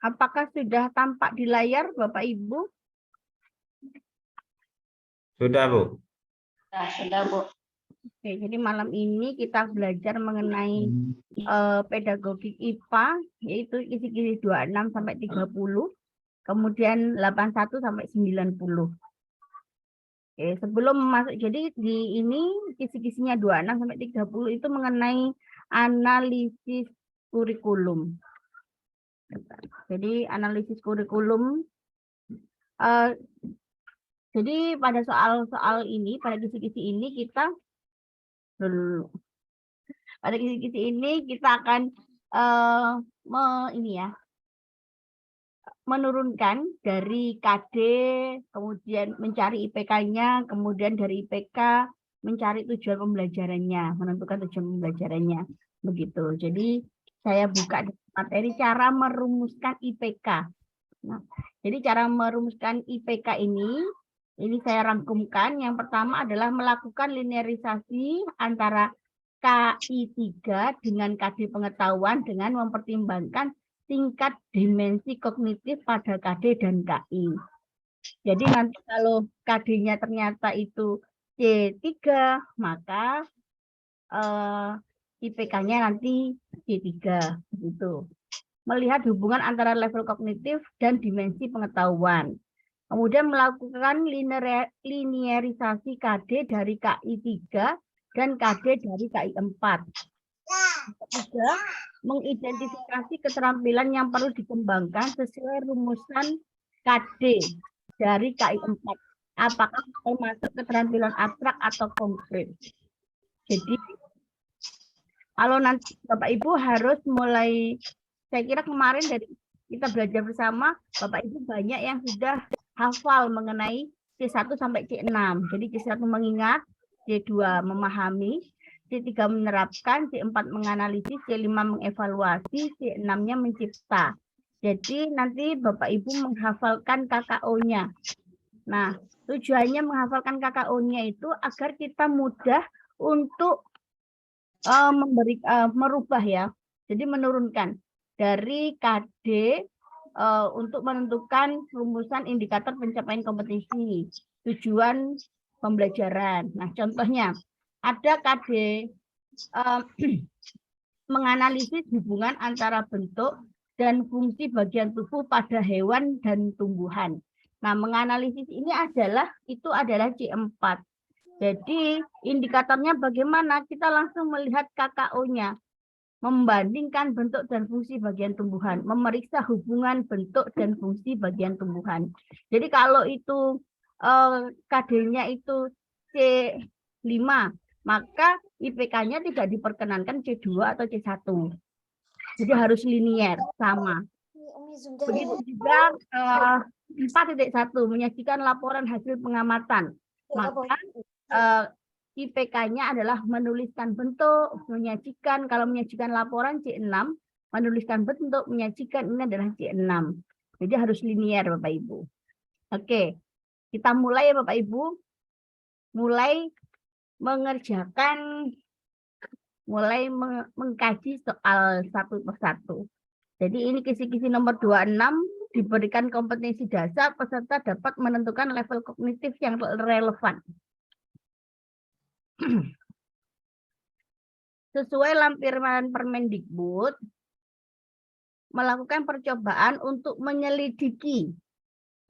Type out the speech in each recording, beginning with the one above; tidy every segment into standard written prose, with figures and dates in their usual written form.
Apakah sudah tampak di layar, Bapak Ibu? Sudah, Bu. Sudah, Bu. Oke, jadi malam ini kita belajar mengenai pedagogik IPA, yaitu kisi-kisi 26 sampai 30, kemudian 81 sampai 90. Oke, sebelum masuk, jadi di ini kisi-kisinya 26 sampai 30 itu mengenai analisis kurikulum. Jadi analisis kurikulum, jadi pada soal-soal ini, pada kisi-kisi ini kita pada kisi-kisi ini kita akan menurunkan dari KD, kemudian mencari IPK-nya, kemudian dari IPK mencari tujuan pembelajarannya, menentukan tujuan pembelajarannya, begitu. Jadi saya buka materi cara merumuskan IPK. Nah, jadi cara merumuskan IPK ini saya rangkumkan. Yang pertama adalah melakukan linearisasi antara KI 3 dengan KD pengetahuan dengan mempertimbangkan tingkat dimensi kognitif pada KD dan KI. Jadi nanti kalau KD-nya ternyata itu C3, maka IPK-nya nanti C3. Begitu. Melihat hubungan antara level kognitif dan dimensi pengetahuan. Kemudian melakukan linearisasi KD dari KI 3 dan KD dari KI 4. Ketiga, mengidentifikasi keterampilan yang perlu dikembangkan sesuai rumusan KD dari KI 4. Apakah termasuk keterampilan abstrak atau konkret. Jadi, kalau nanti Bapak Ibu harus mulai, saya kira kemarin dari kita belajar bersama, Bapak Ibu banyak yang sudah hafal mengenai C1 sampai C6. Jadi C1 mengingat, C2 memahami, C3 menerapkan, C4 menganalisis, C5 mengevaluasi, C6-nya mencipta. Jadi nanti Bapak Ibu menghafalkan KKO-nya. Nah, tujuannya menghafalkan KKO-nya itu agar kita mudah untuk merubah ya. Jadi menurunkan dari KD untuk menentukan rumusan indikator pencapaian kompetisi, tujuan pembelajaran. Nah, contohnya ada KD menganalisis hubungan antara bentuk dan fungsi bagian tubuh pada hewan dan tumbuhan. Nah, menganalisis ini adalah C4. Jadi, indikatornya bagaimana? Kita langsung melihat KKO-nya. Membandingkan bentuk dan fungsi bagian tumbuhan, memeriksa hubungan bentuk dan fungsi bagian tumbuhan. Jadi kalau itu KD-nya itu C5, maka IPK-nya tidak diperkenankan C2 atau C1. Jadi harus linier, sama. Begitu juga 4.1 menyajikan laporan hasil pengamatan. Maka IPK-nya adalah menuliskan bentuk, menyajikan, kalau menyajikan laporan C6, menuliskan bentuk, menyajikan, ini adalah C6. Jadi harus linier Bapak Ibu. Oke, kita mulai ya Bapak Ibu. Mulai mengerjakan, mulai mengkaji soal satu persatu. Jadi ini kisi-kisi nomor 26, diberikan kompetensi dasar, peserta dapat menentukan level kognitif yang relevan. Sesuai lampiran Permendikbud, melakukan percobaan untuk menyelidiki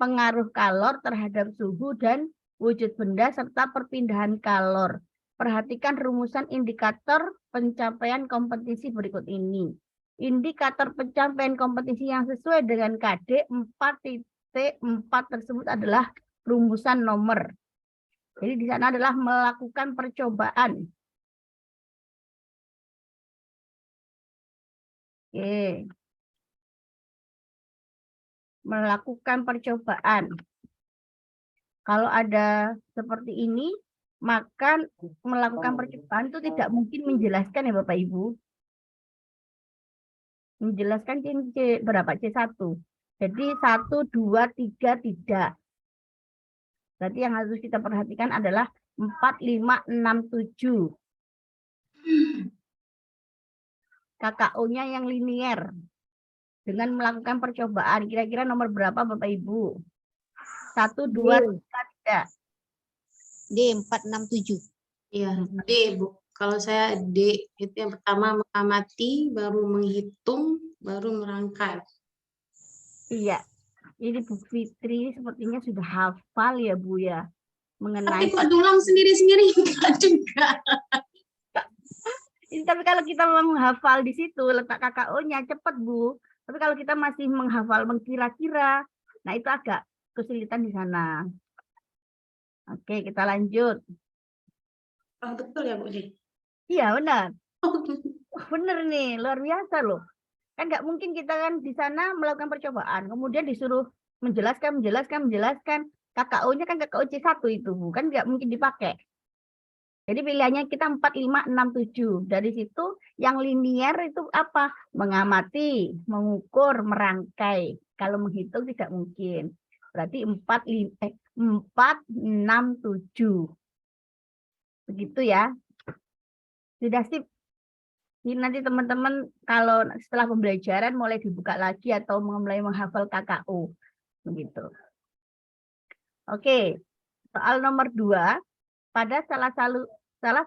pengaruh kalor terhadap suhu dan wujud benda serta perpindahan kalor. Perhatikan rumusan indikator pencapaian kompetisi berikut ini. Indikator pencapaian kompetisi yang sesuai dengan KD 4.4 tersebut adalah rumusan nomor. Jadi di sana adalah melakukan percobaan. Oke. Melakukan percobaan. Kalau ada seperti ini, maka melakukan percobaan itu tidak mungkin menjelaskan ya Bapak Ibu. Menjelaskan C berapa? C1. Jadi 1, 2, 3 tidak. Berarti yang harus kita perhatikan adalah 4, 5, 6, 7. KKO-nya yang linier. Dengan melakukan percobaan. Kira-kira nomor berapa Bapak Ibu? 1, 2, 3, tidak. D 467. Iya, D, Bu. Kalau saya D, itu yang pertama mengamati, baru menghitung, baru merangkai. Iya. Ini Bu Fitri sepertinya sudah hafal ya Bu ya. Mengenai Tapi kok dulang sendiri-sendiri enggak juga. tapi kalau kita menghafal di situ letak KKO-nya cepat Bu. Tapi kalau kita masih menghafal mengkira-kira, nah itu agak kesulitan di sana. Oke, kita lanjut. Oh, betul ya Bu D? Iya benar. Benar nih, luar biasa loh. Kan nggak mungkin kita kan di sana melakukan percobaan, kemudian disuruh menjelaskan. KKO-nya kan KKO C1 itu, bukan nggak mungkin dipakai. Jadi pilihannya kita 4, 5, 6, 7. Dari situ yang linier itu apa? Mengamati, mengukur, merangkai. Kalau menghitung tidak mungkin. Berarti 4, 6, 7. Begitu ya. Sudah sip. Ini nanti teman-teman kalau setelah pembelajaran mulai dibuka lagi atau mulai menghafal KKO. Begitu. Oke, soal nomor 2. Pada salah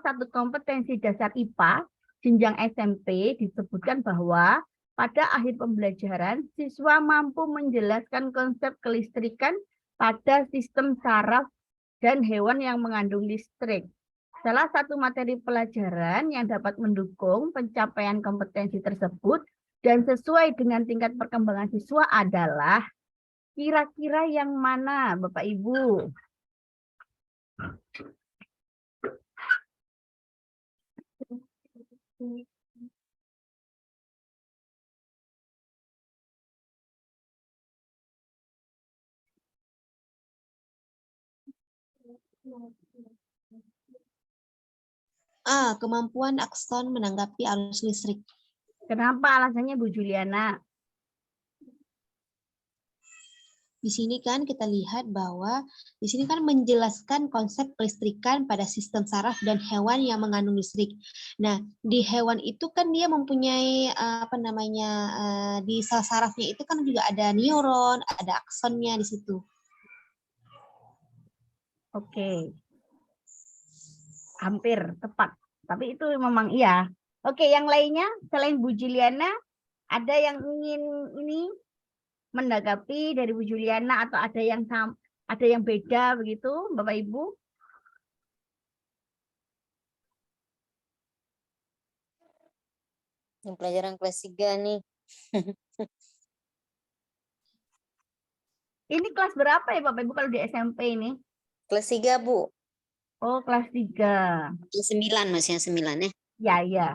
satu kompetensi dasar IPA, jenjang SMP disebutkan bahwa pada akhir pembelajaran, siswa mampu menjelaskan konsep kelistrikan pada sistem saraf dan hewan yang mengandung listrik. Salah satu materi pelajaran yang dapat mendukung pencapaian kompetensi tersebut dan sesuai dengan tingkat perkembangan siswa adalah kira-kira yang mana, Bapak Ibu? A. Kemampuan akson menanggapi arus listrik. Kenapa alasannya Bu Juliana? Di sini kan kita lihat bahwa di sini kan menjelaskan konsep kelistrikan pada sistem saraf dan hewan yang mengandung listrik. Nah, di hewan itu kan dia mempunyai di sel sarafnya itu kan juga ada neuron, ada aksonnya di situ. Oke. Hampir tepat. Tapi itu memang iya. Oke, yang lainnya selain Bu Juliana ada yang ingin ini menanggapi dari Bu Juliana atau ada yang beda begitu, Bapak Ibu? Yang pelajaran kelas 3 nih. Ini kelas berapa ya Bapak Ibu kalau di SMP ini? Kelas 3, Bu. Oh, kelas 3. Kelas 9 Mas, yang 9 ya. Ya, ya.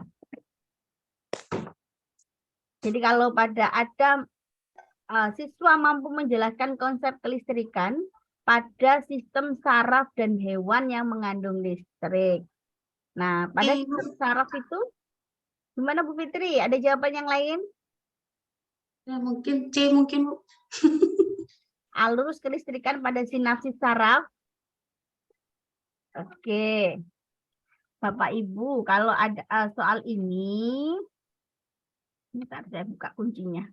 Jadi kalau ada siswa mampu menjelaskan konsep kelistrikan pada sistem saraf dan hewan yang mengandung listrik. Nah, pada sistem saraf itu gimana Bu Fitri? Ada jawaban yang lain? Ya, mungkin C mungkin Bu. Arus kelistrikan pada sinapsis saraf. Oke. Bapak Ibu, kalau ada soal ini, bentar saya buka kuncinya.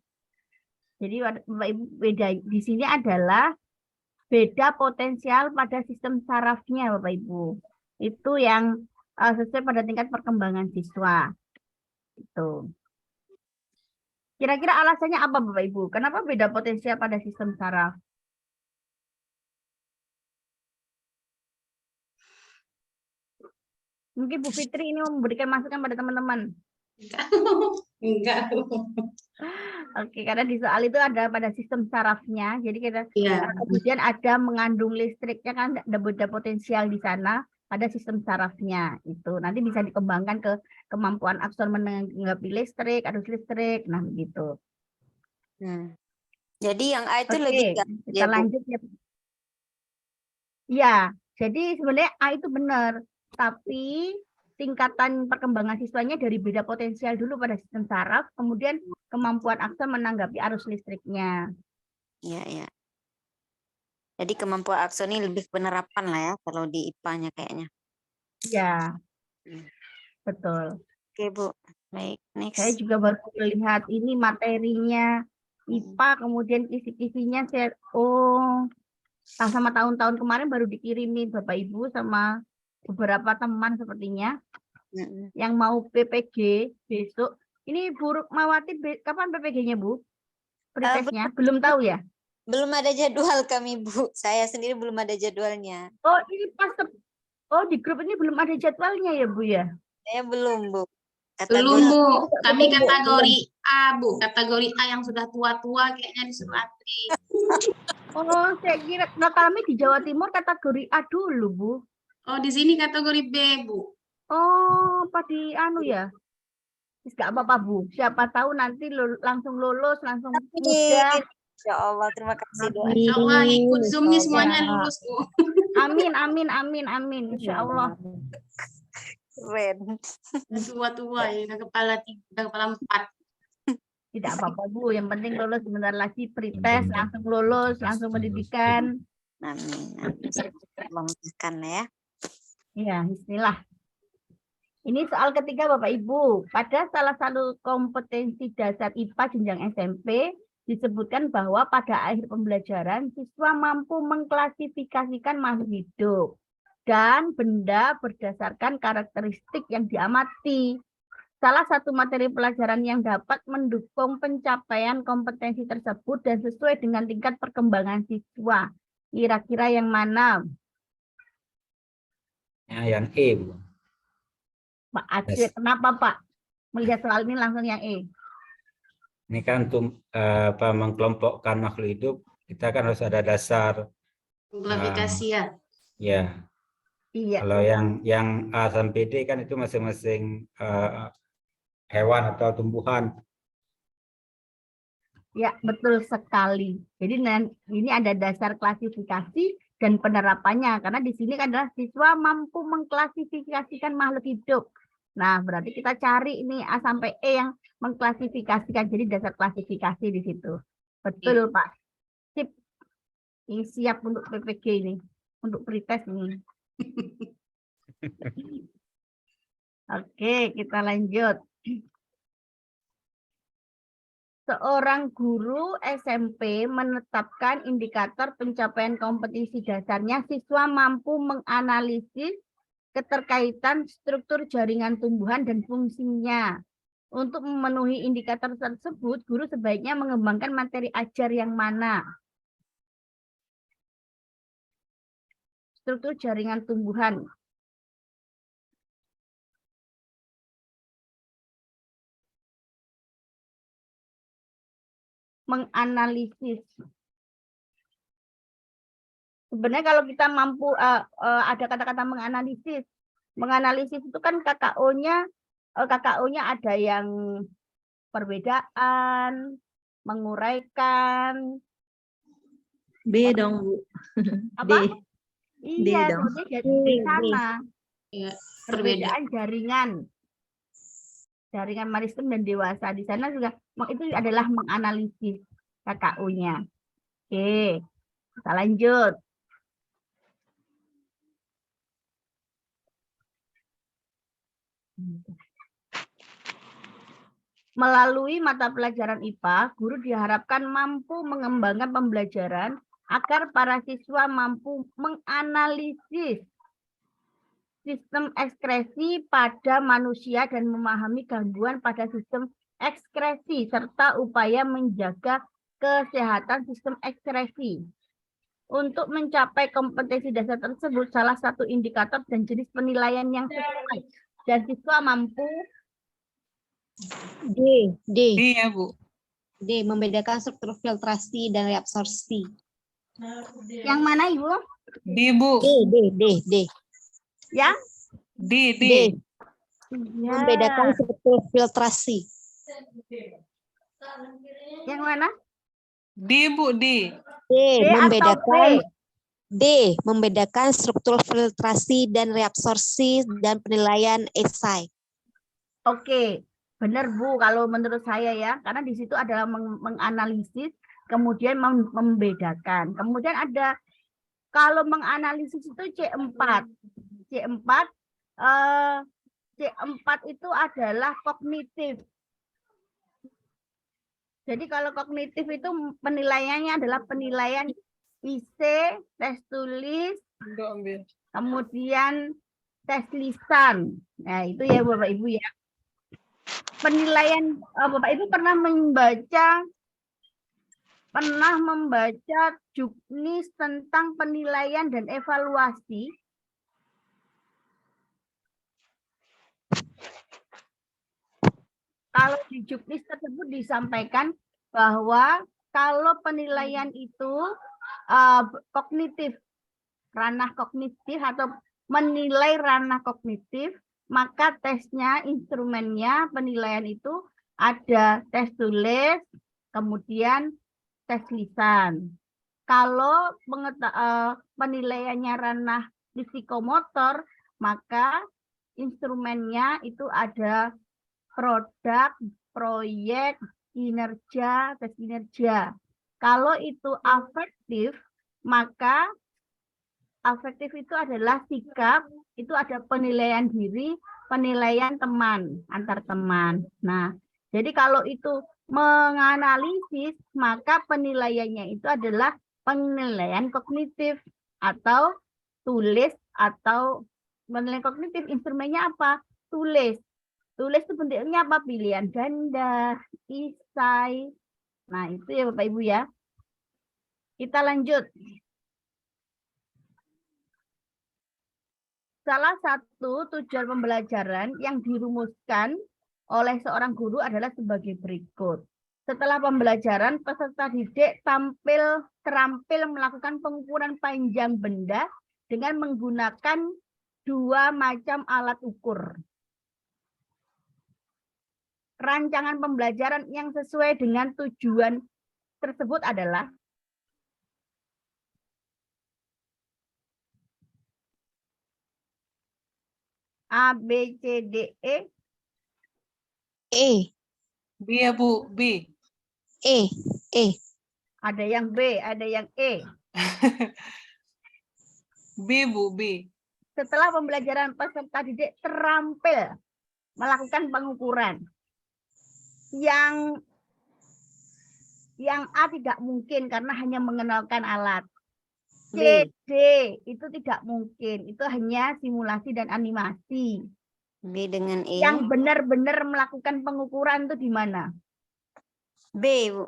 Jadi Bapak Ibu beda di sini adalah beda potensial pada sistem sarafnya Bapak Ibu. Itu yang sesuai pada tingkat perkembangan siswa. Itu. Kira-kira alasannya apa Bapak Ibu? Kenapa beda potensial pada sistem saraf? Mungkin Bu Fitri ini memberikan masukan pada teman-teman. Enggak. Oke, karena di soal itu ada pada sistem sarafnya, jadi kita kemudian ada mengandung listriknya kan ada beda potensial di sana pada sistem sarafnya itu. Nanti bisa dikembangkan ke kemampuan akson menanggapi listrik, arus listrik, nah begitu. Jadi yang A itu Oke, lebih kita lanjut ya. Ya, jadi sebenarnya A itu benar, tapi tingkatan perkembangan siswanya dari beda potensial dulu pada sistem saraf, kemudian kemampuan akson menanggapi arus listriknya. Iya, iya. Jadi kemampuan akson ini lebih penerapan lah ya kalau di IPA-nya kayaknya. Ya, Hmm. betul. Oke, Bu. Baik, Saya next. juga baru melihat ini materinya IPA, kemudian kisi-kisinya saya, sama tahun-tahun kemarin baru dikirimin Bapak Ibu sama beberapa teman sepertinya Mm-mm. yang mau PPG besok. Ini Bu Mawati kapan PPG-nya Bu? Pretestnya belum tahu ya? Belum ada jadwal kami, Bu. Saya sendiri belum ada jadwalnya. Oh, ini di grup ini belum ada jadwalnya ya Bu ya? Saya belum, Bu. Belum, Kategori Bu. Kami Belum, Bu. kategori A, Bu. Kategori A yang sudah tua-tua kayaknya disuruh antri. Oh, saya kira kami di Jawa Timur kategori A dulu Bu. Oh, di sini kategori B, Bu. Oh, apa di anu ya? Enggak apa-apa Bu. Siapa tahu nanti langsung lulus, langsung muda. Ya Allah, terima kasih doa. Insya Allah ikut Zoom nih semuanya Ya. lulus, Bu. Amin, amin, amin, amin. Insya Allah. Keren. Tua-tua ya, udah kepala 4. Tidak apa-apa Bu. Yang penting lulus sebentar lagi pretest, langsung lulus, langsung pendidikan. Amin. Allah mudahkan ya. Ya, bismillah. Ini soal ketiga Bapak Ibu. Pada salah satu kompetensi dasar IPA jenjang SMP disebutkan bahwa pada akhir pembelajaran siswa mampu mengklasifikasikan makhluk hidup dan benda berdasarkan karakteristik yang diamati. Salah satu materi pelajaran yang dapat mendukung pencapaian kompetensi tersebut dan sesuai dengan tingkat perkembangan siswa. Kira-kira yang mana? Yang E, Bu. Pak Aceh, kenapa Pak? Melihat soal ini langsung yang E. Ini kan untuk mengkelompokkan makhluk hidup, kita kan harus ada dasar. Klasifikasi ya. Ya, Iya, kalau yang A sampai D kan itu masing-masing hewan atau tumbuhan. ya betul sekali. Jadi ini ada dasar klasifikasi dan penerapannya. Karena di sini adalah siswa mampu mengklasifikasikan makhluk hidup. Nah, berarti kita cari ini A sampai E yang mengklasifikasikan. Jadi dasar klasifikasi di situ. Betul, Pak. Sip. Ini siap untuk PPG ini. Untuk pretest ini. Oke, kita lanjut. Seorang guru SMP menetapkan indikator pencapaian kompetisi dasarnya siswa mampu menganalisis keterkaitan struktur jaringan tumbuhan dan fungsinya. Untuk memenuhi indikator tersebut, guru sebaiknya mengembangkan materi ajar yang mana? Struktur jaringan tumbuhan. Menganalisis. Sebenarnya kalau kita mampu ada kata-kata menganalisis. Menganalisis itu kan KKO-nya ada yang perbedaan, menguraikan. B dong, Bu. Apa? D. Iya, dong. sebenarnya jadi sana. Ya, Perbedaan jaringan maritim dan dewasa. Di sana juga itu adalah menganalisis KKO-nya. Oke, kita lanjut. Melalui mata pelajaran IPA, guru diharapkan mampu mengembangkan pembelajaran agar para siswa mampu menganalisis sistem ekskresi pada manusia dan memahami gangguan pada sistem ekskresi serta upaya menjaga kesehatan sistem ekskresi. Untuk mencapai kompetensi dasar tersebut, salah satu indikator dan jenis penilaian yang sesuai dan siswa mampu D. D ya, Bu. D. Membedakan struktur filtrasi dan reabsorpsi. yang mana Ibu? D, Bu. D. Yang D. D. Ya. Membedakan struktur filtrasi. Yang mana? D, Bu. D. D. D atau Membedakan B? D. Membedakan struktur filtrasi dan reabsorpsi dan penilaian esai. Oke, benar Bu, kalau menurut saya ya, karena di situ adalah menganalisis, kemudian membedakan. Kemudian ada, kalau menganalisis itu C4. C4 itu adalah kognitif. Jadi kalau kognitif itu penilaiannya adalah penilaian IC, tes tulis, kemudian tes lisan. Nah, itu ya Bapak Ibu ya. Penilaian Bapak Ibu pernah membaca juknis tentang penilaian dan evaluasi. Kalau di juknis tersebut disampaikan bahwa kalau penilaian itu kognitif, ranah kognitif atau menilai ranah kognitif, maka tesnya, instrumennya, penilaian itu ada tes tulis, kemudian tes lisan. Kalau penilaiannya ranah psikomotor, maka instrumennya itu ada produk, proyek, kinerja, tes kinerja. Kalau itu afektif, maka afektif itu adalah sikap, itu ada penilaian diri, penilaian teman, antar teman. Nah, jadi kalau itu menganalisis, maka penilaiannya itu adalah penilaian kognitif atau tulis, atau penilaian kognitif, instrumennya apa? Tulis. Tulis itu bentuknya apa? Pilihan ganda, isai. Nah, itu ya Bapak Ibu ya. Kita lanjut. Salah satu tujuan pembelajaran yang dirumuskan oleh seorang guru adalah sebagai berikut. Setelah pembelajaran, peserta didik terampil melakukan pengukuran panjang benda dengan menggunakan 2 macam alat ukur. Rancangan pembelajaran yang sesuai dengan tujuan tersebut adalah A, B, C, D, E. E. B ya Bu, B. E. Ada yang B, ada yang E. B Bu, B. Setelah pembelajaran, peserta didik terampil melakukan pengukuran. Yang A tidak mungkin karena hanya mengenalkan alat. C, D itu tidak mungkin, itu hanya simulasi dan animasi. B dengan E. Yang benar-benar melakukan pengukuran itu di mana? B, Bu.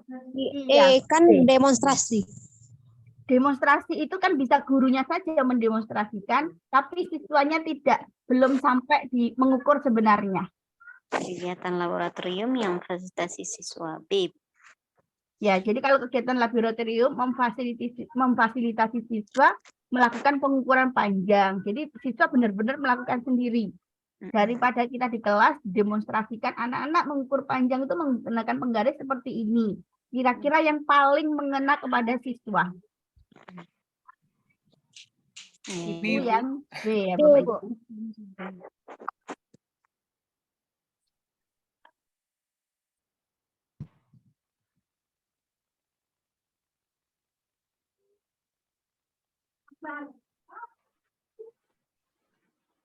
E kan B. demonstrasi. Demonstrasi itu kan bisa gurunya saja yang mendemonstrasikan, tapi siswanya tidak, belum sampai di mengukur sebenarnya. Kegiatan laboratorium yang memfasilitasi siswa. B. Ya, jadi kalau kegiatan laboratorium memfasilitasi siswa melakukan pengukuran panjang. Jadi siswa benar-benar melakukan sendiri. Daripada kita di kelas demonstrasikan anak-anak mengukur panjang itu menggunakan penggaris seperti ini. Kira-kira yang paling mengena kepada siswa. Itu yang B ya Bapak Ibu.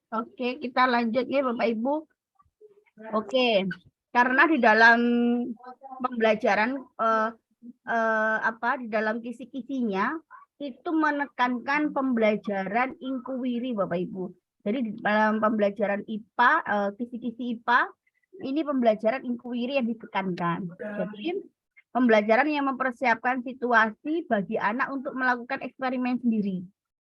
Oke, kita lanjut ya Bapak Ibu. Oke, karena di dalam pembelajaran di dalam kisi-kisinya itu menekankan pembelajaran inquiry Bapak Ibu. Jadi di dalam pembelajaran IPA, kisi-kisi IPA, ini pembelajaran inquiry yang ditekankan. Jadi pembelajaran yang mempersiapkan situasi bagi anak untuk melakukan eksperimen sendiri.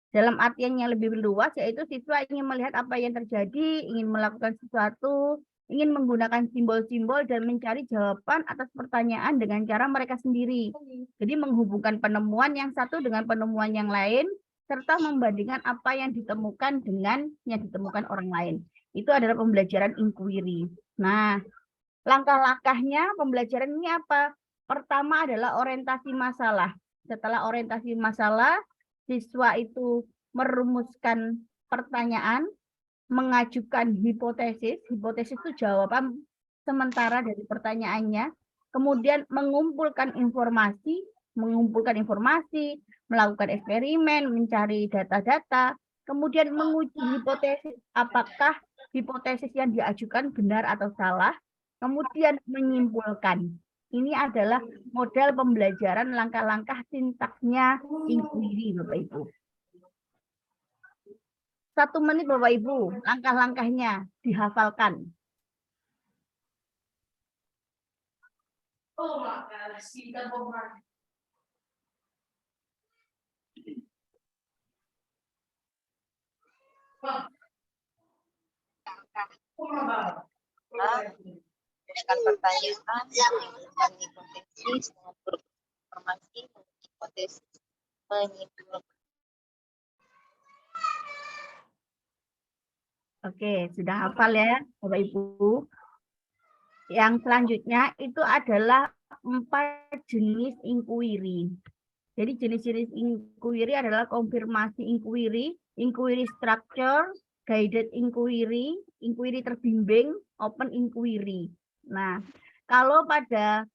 Dalam artian yang lebih luas, yaitu siswa ingin melihat apa yang terjadi, ingin melakukan sesuatu, ingin menggunakan simbol-simbol dan mencari jawaban atas pertanyaan dengan cara mereka sendiri. Jadi menghubungkan penemuan yang satu dengan penemuan yang lain, serta membandingkan apa yang ditemukan dengan yang ditemukan orang lain. Itu adalah pembelajaran inquiry. Nah, langkah-langkahnya pembelajaran ini apa? Pertama adalah orientasi masalah. Setelah orientasi masalah, siswa itu merumuskan pertanyaan, mengajukan hipotesis. Hipotesis itu jawaban sementara dari pertanyaannya. Kemudian mengumpulkan informasi, melakukan eksperimen, mencari data-data, kemudian menguji hipotesis apakah hipotesis yang diajukan benar atau salah, kemudian menyimpulkan. Ini adalah model pembelajaran langkah-langkah sintaksnya inquiry, Bapak Ibu. 1 menit Bapak Ibu, langkah-langkahnya dihafalkan. Menanyakan pertanyaan, menentukan hipotesis, mengumpulkan informasi, hipotesis, menyimpulkan. Oke, sudah hafal ya Bapak Ibu. Yang selanjutnya itu adalah 4 jenis inquiry. Jadi jenis-jenis inquiry adalah konfirmasi inquiry, inquiry structure, guided inquiry, inquiry terbimbing, open inquiry. Nah, kalau pada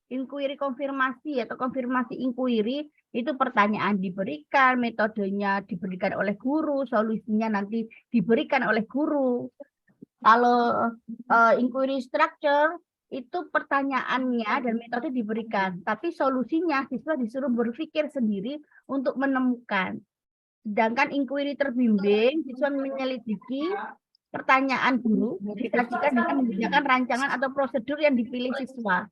inquiry konfirmasi atau konfirmasi inquiry itu pertanyaan diberikan, metodenya diberikan oleh guru, solusinya nanti diberikan oleh guru. Kalau inquiry structure itu pertanyaannya dan metode diberikan, tapi solusinya siswa disuruh berpikir sendiri untuk menemukan. Sedangkan inquiry terbimbing, siswa menyelidiki pertanyaan guru disajikan dengan menggunakan rancangan atau prosedur yang dipilih siswa.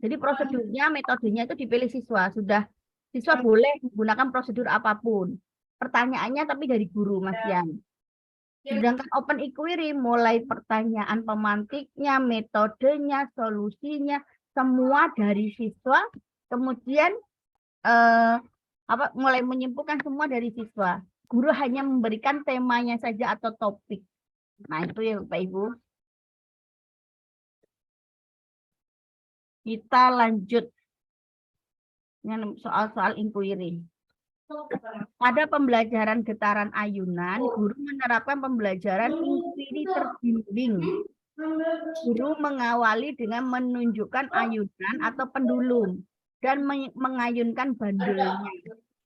Jadi prosedurnya, metodenya itu dipilih siswa. Sudah siswa boleh menggunakan prosedur apapun. Pertanyaannya tapi dari guru, Mas Yan. Sedangkan open inquiry mulai pertanyaan pemantiknya, metodenya, solusinya, semua dari siswa. Kemudian mulai menyimpulkan semua dari siswa. Guru hanya memberikan temanya saja atau topik. Nah, itu ya Bapak Ibu. Kita lanjut dengan soal-soal inquiry. Pada pembelajaran getaran ayunan, guru menerapkan pembelajaran inquiry terbimbing. Guru mengawali dengan menunjukkan ayunan atau pendulum dan mengayunkan bandulnya.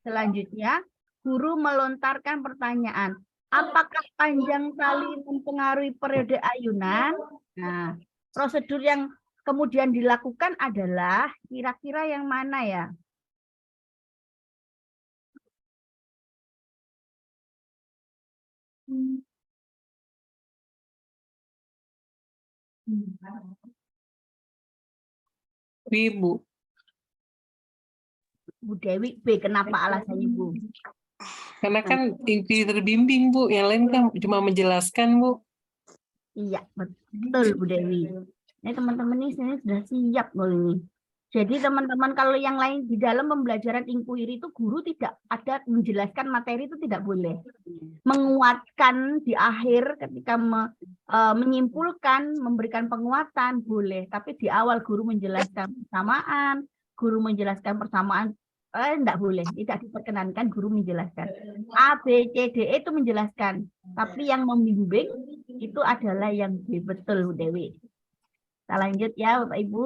Selanjutnya, guru melontarkan pertanyaan, apakah panjang tali mempengaruhi periode ayunan? Nah, prosedur yang kemudian dilakukan adalah kira-kira yang mana ya? B, Bu. Bu Dewi, B, kenapa alasannya Bu? Karena kan inquiry terbimbing, Bu. Yang lain kan cuma menjelaskan, Bu. Iya, betul Bu Dewi. Ini teman-teman ini sudah siap loh ini. Jadi teman-teman kalau yang lain di dalam pembelajaran inquiry itu guru tidak ada menjelaskan materi itu tidak boleh. Menguatkan di akhir ketika menyimpulkan, memberikan penguatan boleh. Tapi di awal guru menjelaskan persamaan, enggak boleh, tidak diperkenankan guru menjelaskan. A, B, C, D itu menjelaskan. Tapi yang membimbing itu adalah yang B, betul Bu Dewi. Kita lanjut ya Bapak Ibu.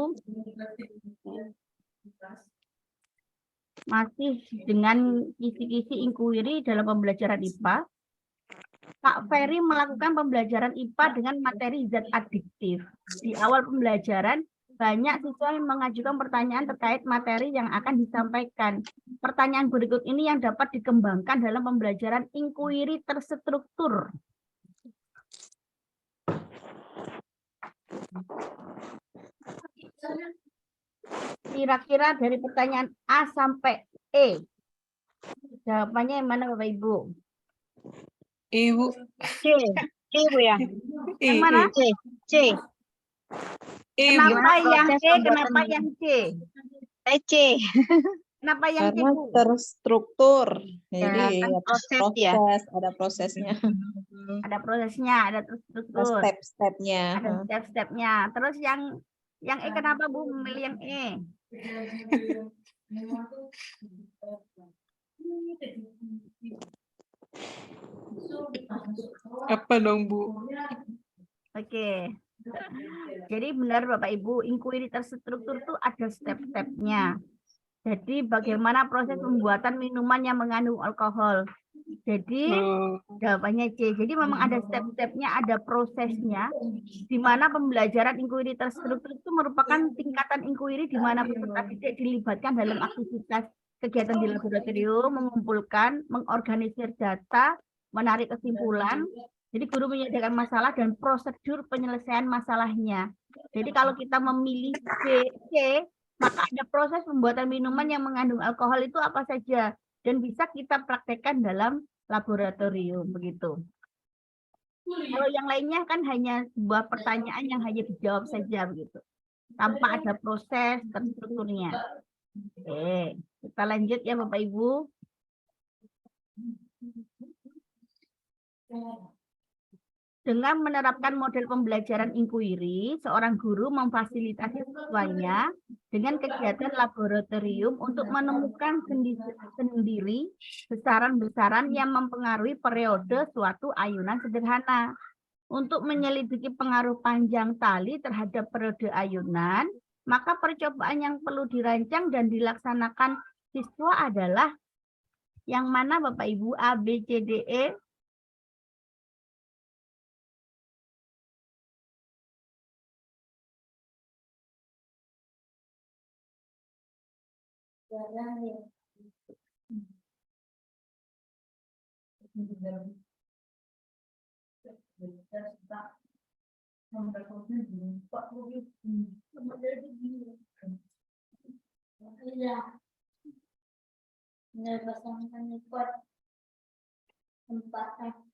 Masih dengan kisi-kisi inquiry dalam pembelajaran IPA. Pak Ferry melakukan pembelajaran IPA dengan materi zat adiktif. Di awal pembelajaran, banyak siswa yang mengajukan pertanyaan terkait materi yang akan disampaikan. Pertanyaan berikut ini yang dapat dikembangkan dalam pembelajaran inquiry terstruktur. Kira-kira dari pertanyaan A sampai E, jawabannya yang mana Bapak Ibu? E, Bu. C, Bu ya. Yang mana? C. E, Bu. Kenapa yang E, kenapa yang C? C. Kenapa yang C, Karena Bu? terstruktur. Jadi kan ya, proses ya. ada prosesnya. Ada prosesnya, ada Ada terstruktur, step-stepnya. ada step-stepnya. Terus yang E kenapa Bu memilih yang E? Apa dong, Bu? Oke. Jadi benar Bapak Ibu, inquiry terstruktur itu ada step-stepnya. Jadi bagaimana proses pembuatan minuman yang mengandung alkohol. Jadi Oh, jawabannya C. Jadi memang ada step-stepnya, ada prosesnya, di mana pembelajaran inquiry terstruktur itu merupakan tingkatan inquiry di mana peserta didik dilibatkan dalam aktivitas kegiatan di laboratorium, mengumpulkan, mengorganisir data, menarik kesimpulan. Jadi guru menyediakan masalah dan prosedur penyelesaian masalahnya. Jadi kalau kita memilih B, C, maka ada proses pembuatan minuman yang mengandung alkohol itu apa saja dan bisa kita praktekkan dalam laboratorium begitu. Kalau yang lainnya kan hanya sebuah pertanyaan yang hanya dijawab saja begitu, tanpa ada proses terstrukturnya. Oke, kita lanjut ya Bapak Ibu. Dengan menerapkan model pembelajaran inquiry, seorang guru memfasilitasi siswanya dengan kegiatan laboratorium untuk menemukan sendiri besaran-besaran yang mempengaruhi periode suatu ayunan sederhana. Untuk menyelidiki pengaruh panjang tali terhadap periode ayunan, maka percobaan yang perlu dirancang dan dilaksanakan siswa adalah yang mana Bapak Ibu? A, B, C, D, E?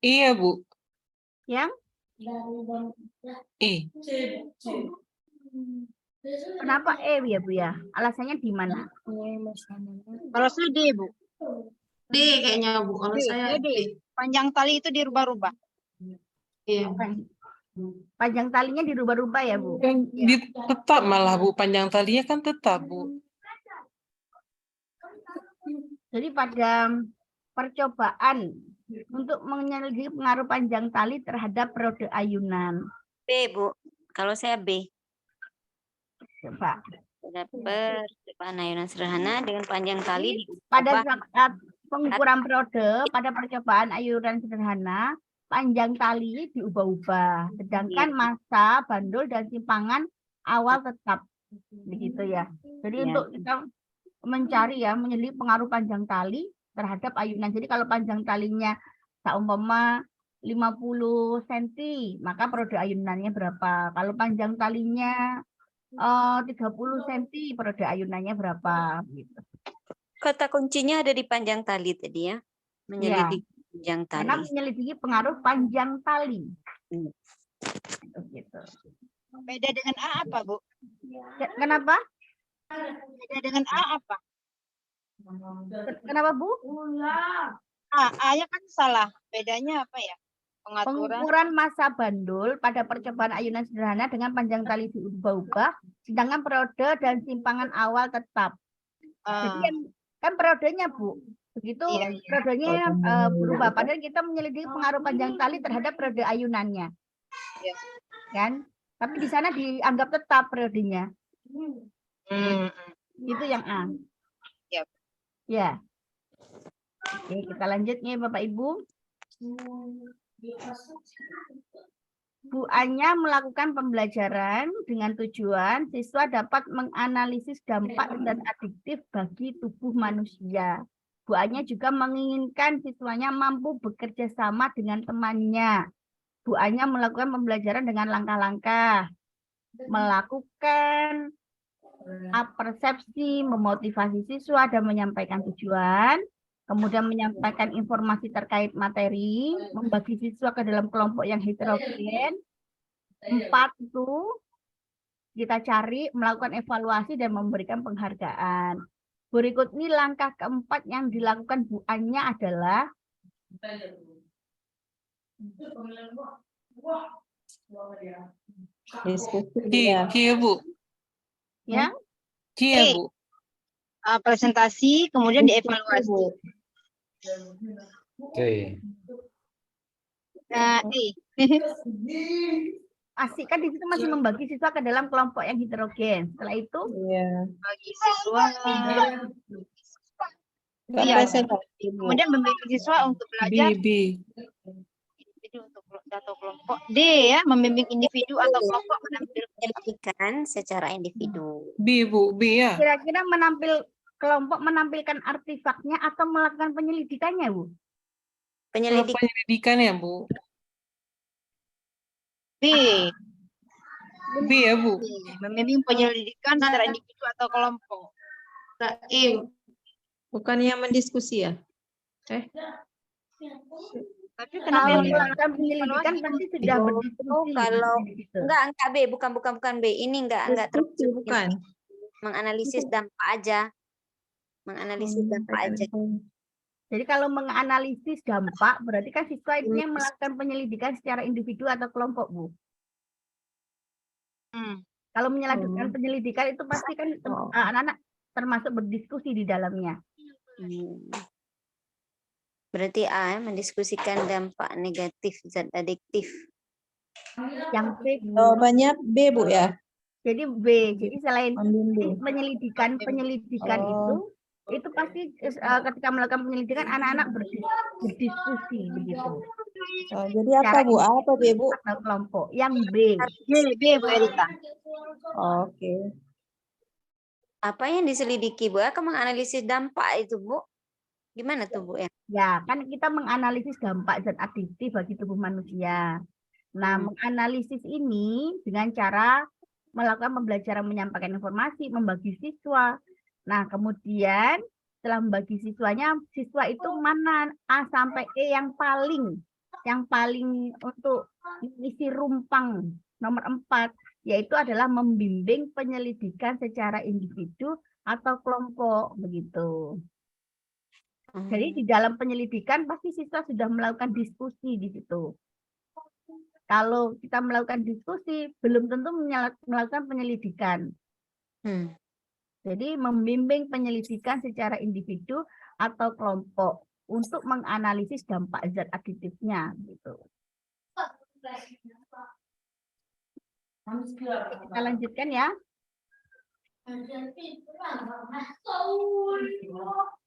iya, Bu. Yang E. kenapa E ya Bu ya? Alasannya di mana? Kalau saya D, Bu. D kayaknya Bu. Kalau D, saya D. D. Panjang tali itu dirubah-rubah. Iya. Panjang talinya dirubah-rubah ya Bu? Tetap malah, Bu. Panjang talinya kan tetap, Bu. Jadi pada percobaan untuk menyelidiki pengaruh panjang tali terhadap periode ayunan. B, Bu. Kalau saya B. Coba. Pada percobaan ayunan sederhana dengan panjang tali Pada diubah. saat pengukuran periode, pada percobaan ayunan sederhana, panjang tali diubah-ubah. Sedangkan masa, bandul, dan simpangan awal tetap. Begitu ya. Jadi Ya. untuk kita mencari ya, menyelidiki pengaruh panjang tali terhadap ayunan. Jadi kalau panjang talinya seumpama 50 cm, maka periode ayunannya berapa? Kalau panjang talinya 30 cm, periode ayunannya berapa? Gitu. Kata kuncinya ada di panjang tali tadi ya. Menyelidiki panjang Karena tali. menyelidiki pengaruh panjang tali. Gitu. Beda dengan A apa, Bu? Kenapa? Beda dengan A apa? Kenapa Bu? A-nya kan salah. Bedanya apa ya? Pengaturan. Pengukuran massa bandul pada percobaan ayunan sederhana dengan panjang tali diubah-ubah, sedangkan periode dan simpangan awal tetap. Jadi yang kan periodenya Bu, begitu Iya, iya. periodenya berubah. Padahal kita menyelidiki pengaruh panjang tali terhadap periode ayunannya, Iya. kan? Tapi di sana dianggap tetap periodenya. Itu yang A. Yap. Ya. Oke, kita lanjut nih Bapak Ibu. Bu Anya melakukan pembelajaran dengan tujuan siswa dapat menganalisis dampak dan adiktif bagi tubuh manusia. Bu Anya juga menginginkan siswanya mampu bekerja sama dengan temannya. Bu Anya melakukan pembelajaran dengan langkah-langkah, melakukan persepsi, memotivasi siswa dan menyampaikan tujuan, kemudian menyampaikan informasi terkait materi, membagi siswa ke dalam kelompok yang heterogen. 4 itu kita cari, melakukan evaluasi dan memberikan penghargaan. Berikut ini langkah keempat yang dilakukan Bu Anya adalah Iya, Bu. ya, Iya, Bu. Presentasi, kemudian dievaluasi. Oke. Nah, Asik kan di situ masih membagi siswa ke dalam kelompok yang heterogen. Setelah itu Iya. bagi siswa. Nggak Iya, presentasi, Bu. kemudian membimbing siswa untuk B, belajar B. individu atau kelompok. D ya, membimbing individu atau kelompok menampilkan Penyelidikan secara individu. B, Bu. B ya. kira-kira kelompok menampilkan artefaknya atau melakukan penyelidikannya, Bu? Kalau Penyelidikan. penyelidikan ya, Bu. B. B ya, Bu. Membimbing penyelidikan secara individu atau kelompok. E. Bukannya mendiskusi ya? Tapi kenapa Kalau yang melakukan penyelidikan pasti sudah Oh, berdiskusi. kalau gitu. enggak B, bukan B. Ini enggak Diskusi, termasuk bukan. menganalisis dampak aja. Menganalisis dampak aja. Jadi kalau menganalisis dampak, berarti kan siswa itu yang melakukan penyelidikan secara individu atau kelompok, Bu. Kalau menyelidikkan penyelidikan itu pasti kan anak-anak termasuk berdiskusi di dalamnya. Berarti A, mendiskusikan dampak negatif zat adiktif. Yang B, Bu. Jawabannya B, Bu ya? Jadi B. Jadi selain Membimbing. penyelidikan itu pasti ketika melakukan penyelidikan anak-anak berdiskusi begitu. Jadi apa, Bu? A atau B, Bu? Atau kelompok. Yang B. B, Bu Erika. Oke. Apa yang diselidiki, Bu? Akan menganalisis dampak itu, Bu. Gimana tuh, Bu? Ya, kan kita menganalisis dampak zat adiktif bagi tubuh manusia. Nah, menganalisis ini dengan cara melakukan pembelajaran menyampaikan informasi, membagi siswa. Nah, kemudian setelah membagi siswanya, siswa itu mana A sampai E yang paling untuk mengisi rumpang nomor 4, yaitu adalah membimbing penyelidikan secara individu atau kelompok, begitu. Jadi di dalam penyelidikan pasti siswa sudah melakukan diskusi di situ. Kalau kita melakukan diskusi, belum tentu melakukan penyelidikan. Jadi membimbing penyelidikan secara individu atau kelompok untuk menganalisis dampak zat adiktifnya. Gitu. Kita lanjutkan ya.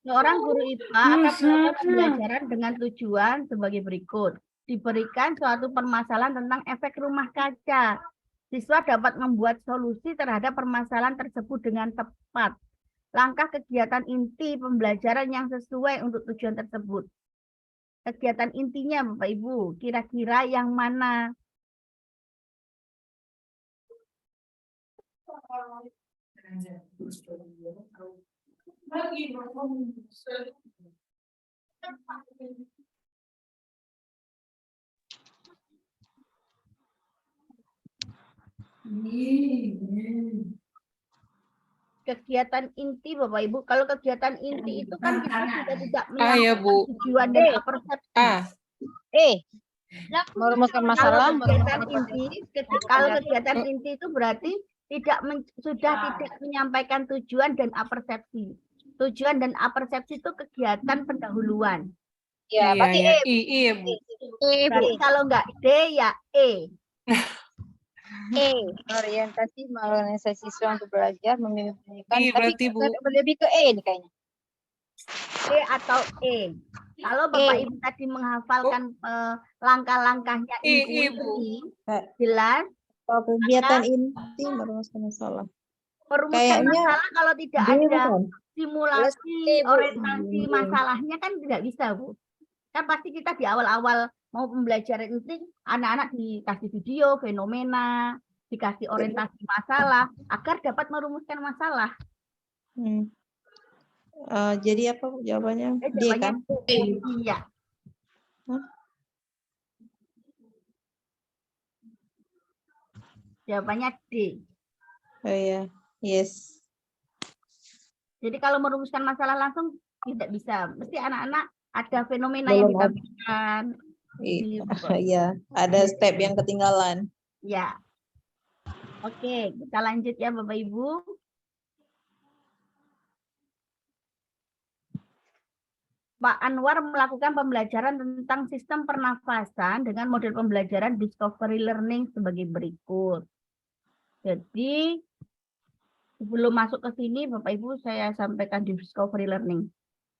Seorang guru IPA akan melakukan pembelajaran dengan tujuan sebagai berikut. Diberikan suatu permasalahan tentang efek rumah kaca. Siswa dapat membuat solusi terhadap permasalahan tersebut dengan tepat. Langkah kegiatan inti pembelajaran yang sesuai untuk tujuan tersebut. Kegiatan intinya, Bapak Ibu, kira-kira yang mana? Kegiatan inti, Bapak Ibu. Kalau kegiatan inti itu kan kita sudah tidak menyampaikan tujuan dan persepsi. Merumuskan masalah. Kalau kegiatan inti itu berarti sudah tidak menyampaikan tujuan dan persepsi. Tujuan dan persepsi itu kegiatan pendahuluan. Ya, berarti I ya, Bu. Berarti kalau enggak D ya E. Orientasi siswa untuk belajar membimbing. I berarti, Bu. Lebih ke E nih kayaknya. E atau E. Kalau Bapak Ibu tadi menghafalkan langkah-langkahnya inti, jelas. Kalau kegiatan inti merumuskan masalah. Perumuskan masalah kalau tidak ada simulasi Bu. orientasi masalahnya kan tidak bisa, Bu. Kan pasti kita di awal-awal mau pembelajaran inti, anak-anak dikasih video, fenomena, dikasih orientasi masalah, agar dapat merumuskan masalah. Jadi apa jawabannya? D kan? Iya. Jawabannya D. Oh iya, yes. Jadi kalau merumuskan masalah langsung tidak bisa. Mesti anak-anak ada fenomena yang ditampilkan. Iya, ada step yang ketinggalan. Ya. Oke, kita lanjut ya Bapak Ibu. Pak Anwar melakukan pembelajaran tentang sistem pernafasan dengan model pembelajaran discovery learning sebagai berikut. Jadi, sebelum masuk ke sini, Bapak Ibu, saya sampaikan discovery learning.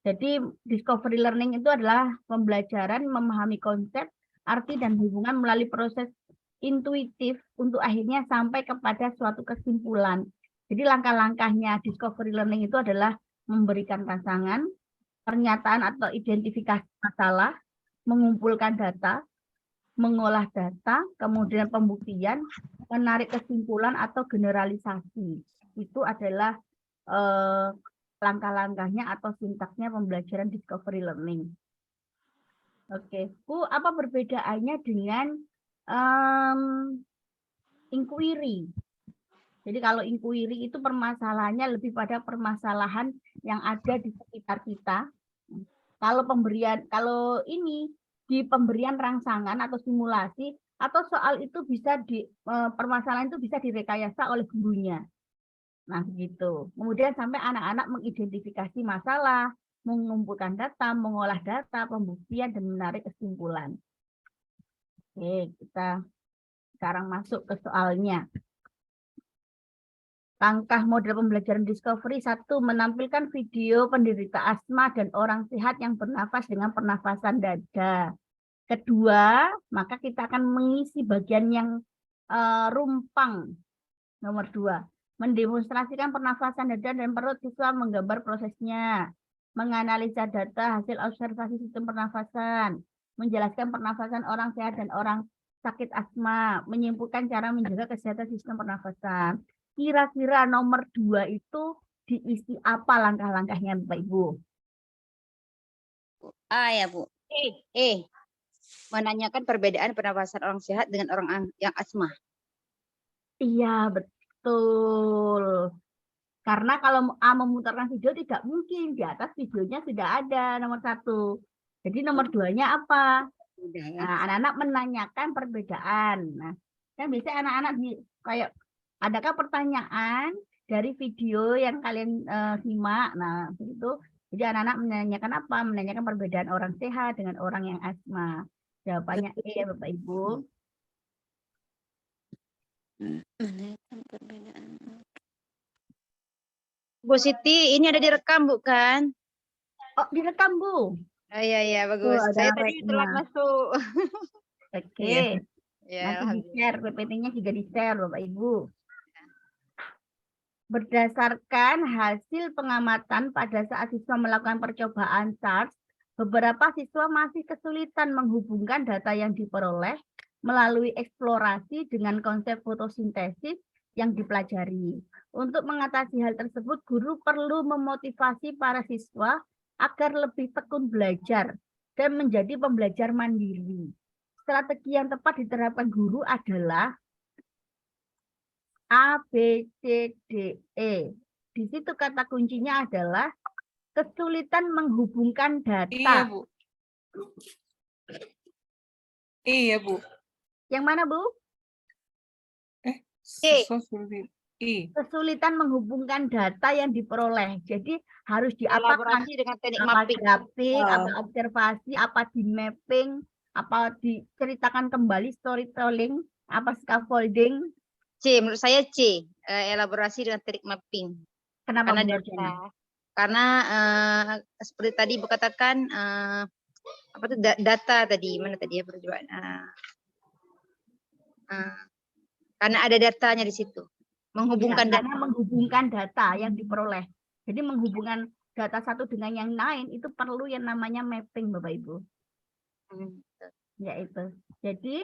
Jadi, discovery learning itu adalah pembelajaran memahami konsep, arti, dan hubungan melalui proses intuitif untuk akhirnya sampai kepada suatu kesimpulan. Jadi, langkah-langkahnya discovery learning itu adalah memberikan pasangan, pernyataan atau identifikasi masalah, mengumpulkan data, mengolah data, kemudian pembuktian, menarik kesimpulan atau generalisasi. Itu adalah langkah-langkahnya atau sintaksnya pembelajaran discovery learning. Oke, Bu, apa perbedaannya dengan inquiry? Jadi kalau inquiry itu permasalahannya lebih pada permasalahan yang ada di sekitar kita. Kalau ini di pemberian rangsangan atau simulasi atau soal itu bisa permasalahan itu bisa direkayasa oleh gurunya. Nah, begitu. Kemudian sampai anak-anak mengidentifikasi masalah, mengumpulkan data, mengolah data, pembuktian, dan menarik kesimpulan. Oke, kita sekarang masuk ke soalnya. Langkah model pembelajaran discovery 1, menampilkan video penderita asma dan orang sehat yang bernafas dengan pernafasan dada. Kedua, maka kita akan mengisi bagian yang rumpang. Nomor 2, mendemonstrasikan pernafasan dada dan perut, siswa menggambar prosesnya, menganalisa data hasil observasi sistem pernafasan, menjelaskan pernafasan orang sehat dan orang sakit asma, menyimpulkan cara menjaga kesehatan sistem pernafasan. Kira-kira nomor 2 itu diisi apa langkah-langkahnya, Bapak Ibu? Ya, Bu. Menanyakan perbedaan pernafasan orang sehat dengan orang yang asma. Iya, betul. Karena kalau A memutarkan video tidak mungkin, di atas videonya sudah ada nomor 1. Jadi nomor 2-nya apa? Nah, anak-anak menanyakan perbedaan. Nah, kan biasanya anak-anak kayak adakah pertanyaan dari video yang kalian simak? Nah, itu. Jadi anak-anak menanyakan apa? Menanyakan perbedaan orang sehat dengan orang yang asma. Jawabannya E ya, Bapak Ibu. Bu Siti, ini ada direkam, bukan? Oh, direkam, Bu. Oh iya, bagus. Tuh, Saya ada tadi telat reknya. masuk. Oke. Ya, Nanti di-share, PPT-nya juga di-share, Bapak Ibu. Berdasarkan hasil pengamatan pada saat siswa melakukan percobaan SARS, beberapa siswa masih kesulitan menghubungkan data yang diperoleh melalui eksplorasi dengan konsep fotosintesis yang dipelajari. Untuk mengatasi hal tersebut, guru perlu memotivasi para siswa agar lebih tekun belajar dan menjadi pembelajar mandiri. Strategi yang tepat diterapkan guru adalah A, B, C, D, E. Di situ kata kuncinya adalah kesulitan menghubungkan data. Iya, Bu. Iya, Bu. Yang mana, Bu? Kesulitan menghubungkan data yang diperoleh. Jadi harus diapakan? Kolaborasi dengan teknik Apa mapping. grafik, apa observasi, apa di mapping, apa diceritakan kembali storytelling, apa scaffolding. C, menurut saya C, elaborasi dengan teknik mapping. Kenapa Karena menurut data. Anda? Karena seperti tadi Bu katakan apa tuh data tadi, mana tadi ya percobaan. Karena ada datanya di situ. Menghubungkan Ya, data. karena menghubungkan data yang diperoleh. Jadi menghubungkan data satu dengan yang lain itu perlu yang namanya mapping, Bapak Ibu. Yaitu. Jadi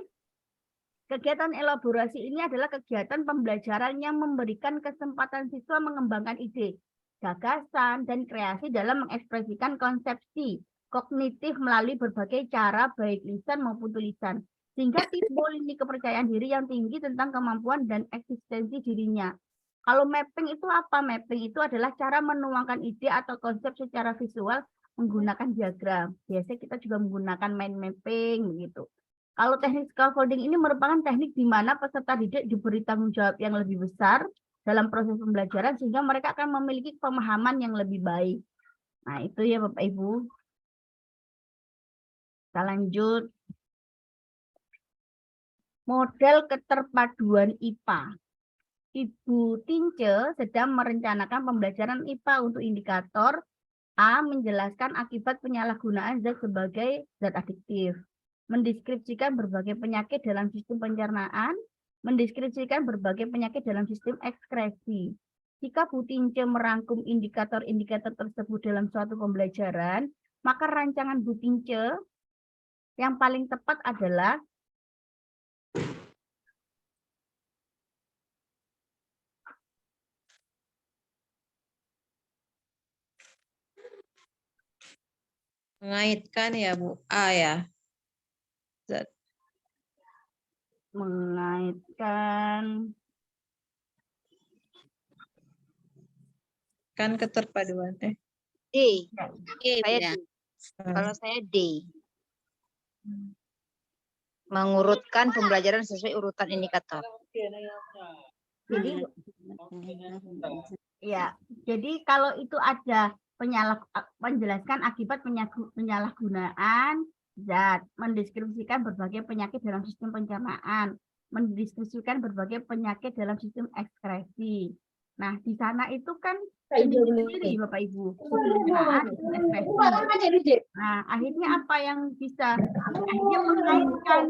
kegiatan elaborasi ini adalah kegiatan pembelajaran yang memberikan kesempatan siswa mengembangkan ide, gagasan, dan kreasi dalam mengekspresikan konsepsi kognitif melalui berbagai cara baik lisan maupun tulisan. Sehingga timbul ini kepercayaan diri yang tinggi tentang kemampuan dan eksistensi dirinya. Kalau mapping itu apa? Mapping itu adalah cara menuangkan ide atau konsep secara visual menggunakan diagram. Biasanya kita juga menggunakan mind mapping begitu. Kalau teknik scaffolding ini merupakan teknik di mana peserta didik diberi tanggung jawab yang lebih besar dalam proses pembelajaran sehingga mereka akan memiliki pemahaman yang lebih baik. Nah, itu ya Bapak Ibu. Kita lanjut. Model keterpaduan IPA. Ibu Tince sedang merencanakan pembelajaran IPA untuk indikator A. Menjelaskan akibat penyalahgunaan zat sebagai zat adiktif. Mendeskripsikan berbagai penyakit dalam sistem pencernaan. Mendeskripsikan berbagai penyakit dalam sistem ekskresi. Jika Bu Tince merangkum indikator-indikator tersebut dalam suatu pembelajaran, maka rancangan Bu Tince yang paling tepat adalah Mengaitkan ya Bu. A ya. Zat. mengaitkan Kan keterpaduan. D. D, Saya ya. D. Kalau saya D. Mengurutkan pembelajaran sesuai urutan indikator. Jadi ya, jadi kalau itu ada menjelaskan akibat penyalahgunaan zat, mendeskripsikan berbagai penyakit dalam sistem pencernaan, mendeskripsikan berbagai penyakit dalam sistem ekskresi. Nah, di sana itu kan sendiri Bapak Ibu, pencernaan, ekskresi. Nah, akhirnya apa yang bisa? Akhirnya mengaitkan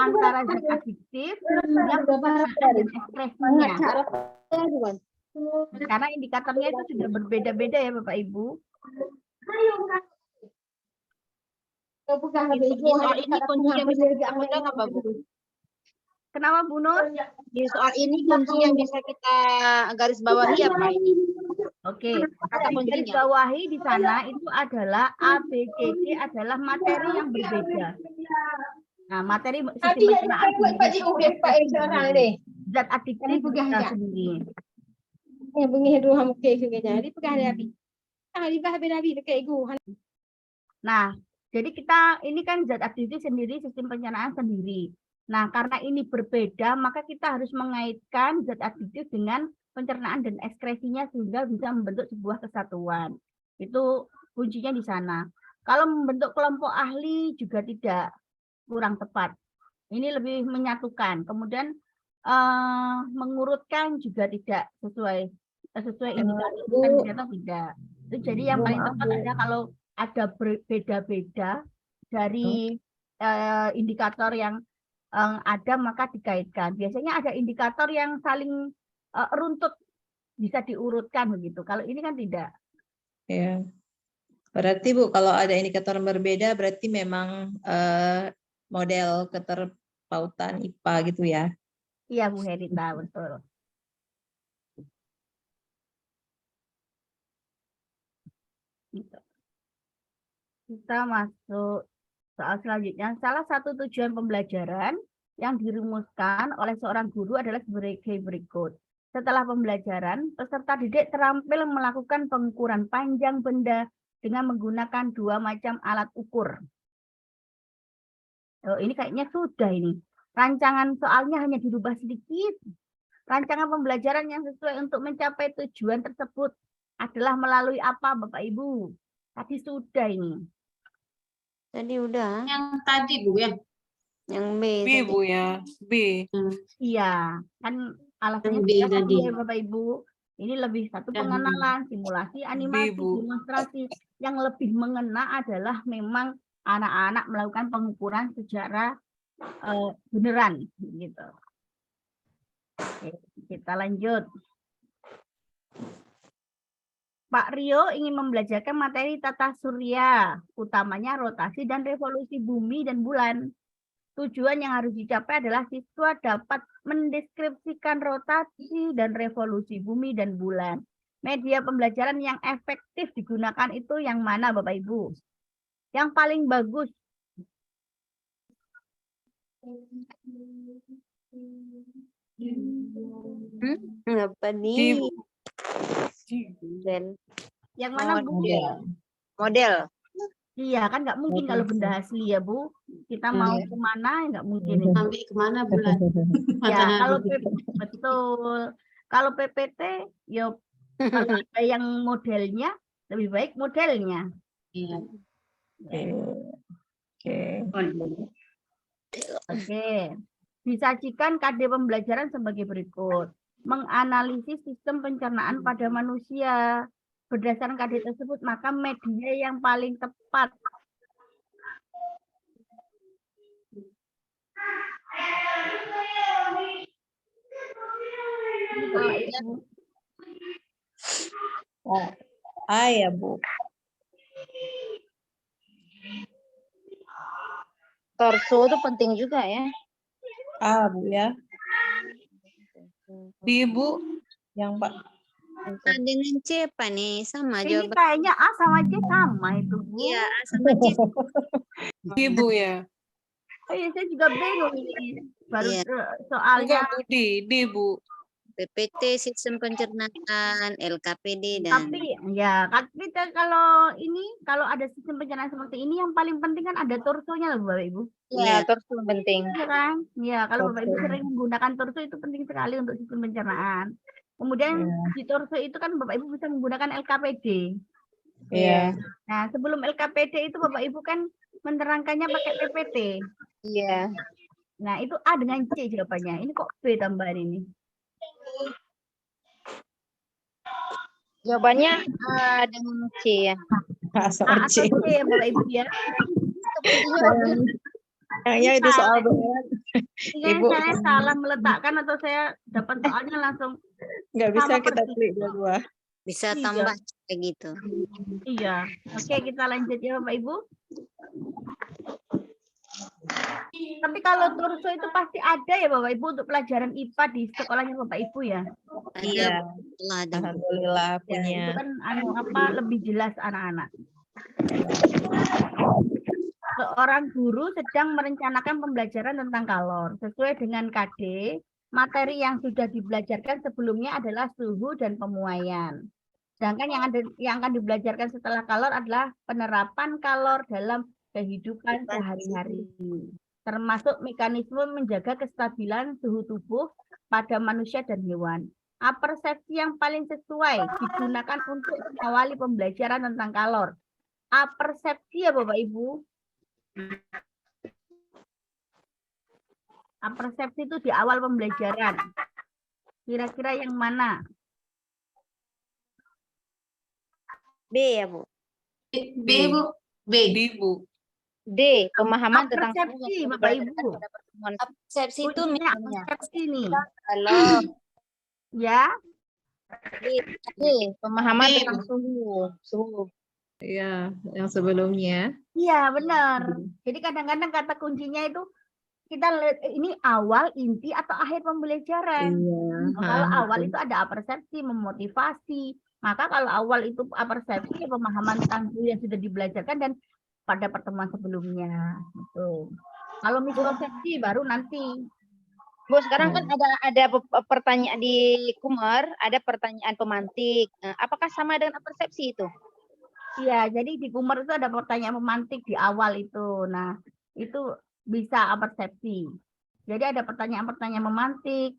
antara zat adiktif dengan pencernaan dan ekskresinya. Karena indikatornya itu sudah berbeda-beda ya Bapak Ibu. Di soal ini kunci yang bisa kita pegang apa, Bu? Kenapa Bu Nur? Di soal ini kunci yang bisa kita garis bawahi apa ini? Oke, Kata di garis kuncinya. bawahi di sana itu adalah A, B, C, D adalah materi yang berbeda. Nah, materi sistem pencernaan sendiri. Zat adiktif kita sendiri. Nah, jadi kita ini kan zat adiktif sendiri, sistem pencernaan sendiri. Nah, karena ini berbeda, maka kita harus mengaitkan zat adiktif dengan pencernaan dan ekskresinya sehingga bisa membentuk sebuah kesatuan. Itu kuncinya di sana. Kalau membentuk kelompok ahli juga tidak, kurang tepat. Ini lebih menyatukan. Kemudian mengurutkan juga tidak sesuai indikator tidak. Itu jadi yang paling tepat adalah kalau ada berbeda-beda dari indikator yang ada maka dikaitkan. Biasanya ada indikator yang saling runtut bisa diurutkan begitu. Kalau ini kan tidak. Ya. Berarti Bu, kalau ada indikator yang berbeda berarti memang model keterpautan IPA gitu ya. Iya Bu Herita, betul. Gitu. Kita masuk soal selanjutnya. Salah satu tujuan pembelajaran yang dirumuskan oleh seorang guru adalah sebagai berikut. Setelah pembelajaran, peserta didik terampil melakukan pengukuran panjang benda dengan menggunakan dua macam alat ukur. Oh, ini kayaknya sudah ini. Rancangan soalnya hanya dirubah sedikit. Rancangan pembelajaran yang sesuai untuk mencapai tujuan tersebut adalah melalui apa, Bapak Ibu? Tadi sudah ini. Tadi udah. Yang tadi Bu ya. Yang B. B, tadi. Bu ya. B. Iya, kan alasannya Yang B sudah tadi. ya, Bapak Ibu. Ini lebih satu Dan pengenalan, simulasi, animasi, Bu. demonstrasi. Yang lebih mengena adalah memang anak-anak melakukan pengukuran secara beneran gitu. Oke, kita lanjut. Pak Rio ingin membelajarkan materi tata surya, utamanya rotasi dan revolusi bumi dan bulan. Tujuan yang harus dicapai adalah siswa dapat mendeskripsikan rotasi dan revolusi bumi dan bulan. Media pembelajaran yang efektif digunakan itu yang mana, Bapak Ibu? Yang paling bagus. Apa G, nih? Bu. Dan Yang mana, Bu? Model. Iya, kan nggak mungkin kalau benda asli ya, Bu. Kita mau kemana, nggak mungkin. Ini. Sampai kemana bulan? Ya, kalau betul. Kalau PPT, ya kalau ada yang modelnya, lebih baik modelnya. Iya. Oke. Oke. Oke. Disajikan KD pembelajaran sebagai berikut. Menganalisis sistem pencernaan pada manusia. Berdasarkan KD tersebut, maka media yang paling tepat ini Bapak Ibu. Oh, ya Bu. Torso itu penting juga ya. Bu ya. Di Bu. Yang Pak. Nah, dengan C apa nih? Sama Ini jawaban. kayaknya A sama C sama itu, Bu. Iya, A sama C. Di Bu ya. Oh iya, saya juga bingung ini. Baru Iya. soalnya. Enggak Bu, di Bu. PPT, sistem pencernaan, LKPD, dan Tapi ya, kita kalau ada sistem pencernaan seperti ini, yang paling penting kan ada torsonya loh, Bapak Ibu. Iya, torso penting. Iya kan? Ya, kalau Bapak Ibu Torso. sering menggunakan torso itu penting sekali untuk sistem pencernaan. Kemudian di torso itu kan Bapak Ibu bisa menggunakan LKPD. Iya. Nah, sebelum LKPD itu Bapak Ibu kan menerangkannya pakai PPT. Iya. Nah, itu A dengan C jawabannya. Ini kok B tambahan ini? Jawabannya A dengan C ya. A Sama atau C. C ya Bapak Ibu ya? Kayaknya itu soal berat. Ini Ibu. saya salah meletakkan atau saya dapat soalnya langsung. Nggak bisa Sama kita persis. klik dua-dua. bisa Iya. tambah kayak gitu. Iya. Oke, kita lanjut ya Bapak Ibu. Tapi kalau torso itu pasti ada ya Bapak Ibu untuk pelajaran IPA di sekolahnya Bapak Ibu ya. Iya. Setelah ada. Alhamdulillah Ya, punya. itu kan lebih jelas anak-anak. Seorang guru sedang merencanakan pembelajaran tentang kalor. Sesuai dengan KD, materi yang sudah dibelajarkan sebelumnya adalah suhu dan pemuaian. Sedangkan yang akan dibelajarkan setelah kalor adalah penerapan kalor dalam kehidupan sehari-hari. Termasuk mekanisme menjaga kestabilan suhu tubuh pada manusia dan hewan. Persepsi yang paling sesuai digunakan untuk mengawali pembelajaran tentang kalor. Persepsi ya Bapak Ibu. Persepsi itu di awal pembelajaran. Kira-kira yang mana? B ya Bu. B, Bu. B. Di Bu. D. Pemahaman tentang Persepsi Bapak Ibu. Persepsi itu Kuncinya misalnya persepsi nih. kalau Ya. D. Pemahaman D. tentang suhu. Iya, yang sebelumnya. Iya, benar. Jadi kadang-kadang kata kuncinya itu kita lihat ini awal, inti atau akhir pembelajaran. Iya. Kalau awal itu ada persepsi, memotivasi. Maka kalau awal itu persepsi, pemahaman tentang yang sudah dibelajarkan dan pada pertemuan sebelumnya. Gitu. Kalau miskonsepsi baru nanti. Bu, sekarang kan ada pertanyaan di Kumar, ada pertanyaan pemantik. Apakah sama dengan persepsi itu? Iya, jadi di Kumar itu ada pertanyaan pemantik di awal itu. Nah, itu bisa persepsi. Jadi ada pertanyaan-pertanyaan memantik.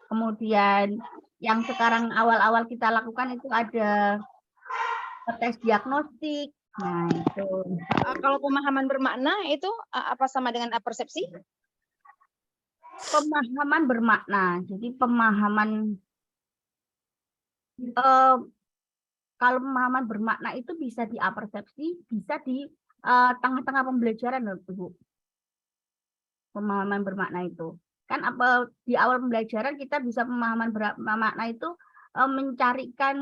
Kemudian yang sekarang awal-awal kita lakukan itu ada tes diagnostik. Nah, itu. Kalau pemahaman bermakna itu apa sama dengan persepsi? Pemahaman bermakna. Jadi pemahaman kalau pemahaman bermakna itu bisa di persepsi, bisa di tengah-tengah pembelajaran, Bu. Pemahaman bermakna itu. Kan di awal pembelajaran kita bisa pemahaman bermakna itu mencarikan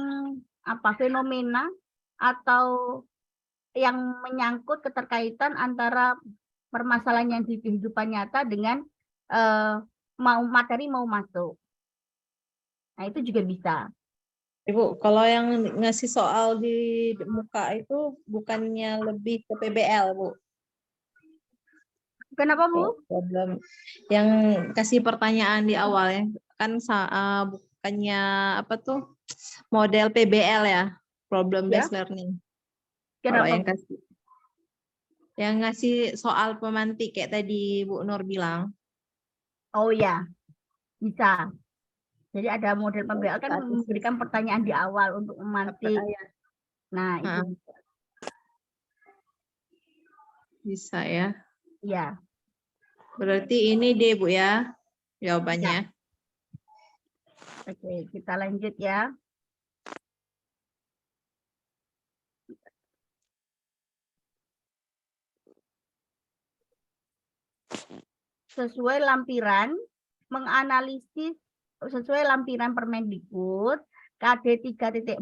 fenomena atau yang menyangkut keterkaitan antara permasalahan yang di kehidupan nyata dengan materi mau masuk. Nah, itu juga bisa. Ibu, kalau yang ngasih soal di muka itu bukannya lebih ke PBL, Bu? Kenapa, Bu? Problem yang kasih pertanyaan di awal ya, kan bukannya apa tuh model PBL ya, problem based learning. Kalau Kenapa? yang ngasih soal pemantik kayak tadi Bu Nur bilang. Oh ya, bisa. Jadi ada model PBL kan memberikan pertanyaan di awal untuk memantik. Nah, itu. Bisa ya. Ya, Berarti ini D, Bu ya, jawabannya. oke, kita lanjut ya. Sesuai lampiran menganalisis sesuai lampiran Permendikbud KD 3.4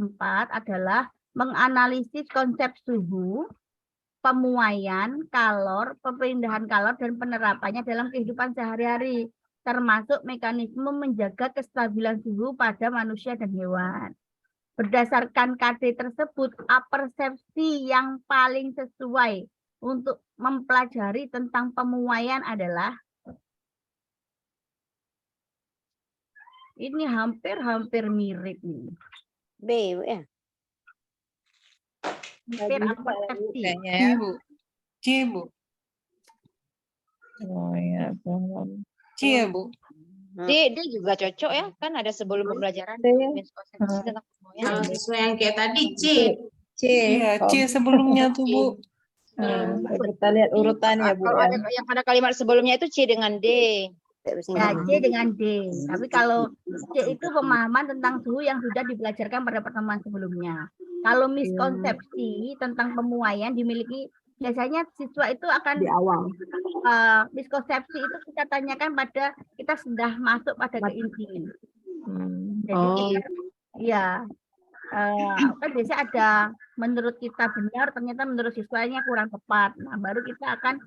adalah menganalisis konsep suhu, pemuaian, kalor, pemindahan kalor dan penerapannya dalam kehidupan sehari-hari, termasuk mekanisme menjaga kestabilan suhu pada manusia dan hewan. Berdasarkan KD tersebut, persepsi yang paling sesuai untuk mempelajari tentang pemuaian adalah ini hampir mirip nih. B, Bu ya. Hampir persepsi. Kayaknya C, ya. Bu. C, Bu. Oh ya, paham. C ya, Bu. D juga cocok ya, kan ada sebelum pembelajaran D. miskonsepsi tentang pemuaian. Kalau sesuai yang kayak tadi C. C. Iya, C sebelumnya tuh, Bu. Kita lihat urutannya, Bu Kalau ya. ada yang pada kalimat sebelumnya itu C dengan D. Ya, C dengan D. Tapi kalau C itu pemahaman tentang suhu yang sudah dibelajarkan pada pertemuan sebelumnya. Kalau miskonsepsi tentang pemuaian dimiliki, biasanya siswa itu akan Di awal. miskonsepsi itu kita tanyakan pada kita sudah masuk pada keintiman. Jadi ya kan biasanya ada menurut kita benar, ternyata menurut siswanya kurang tepat. Nah, baru kita akan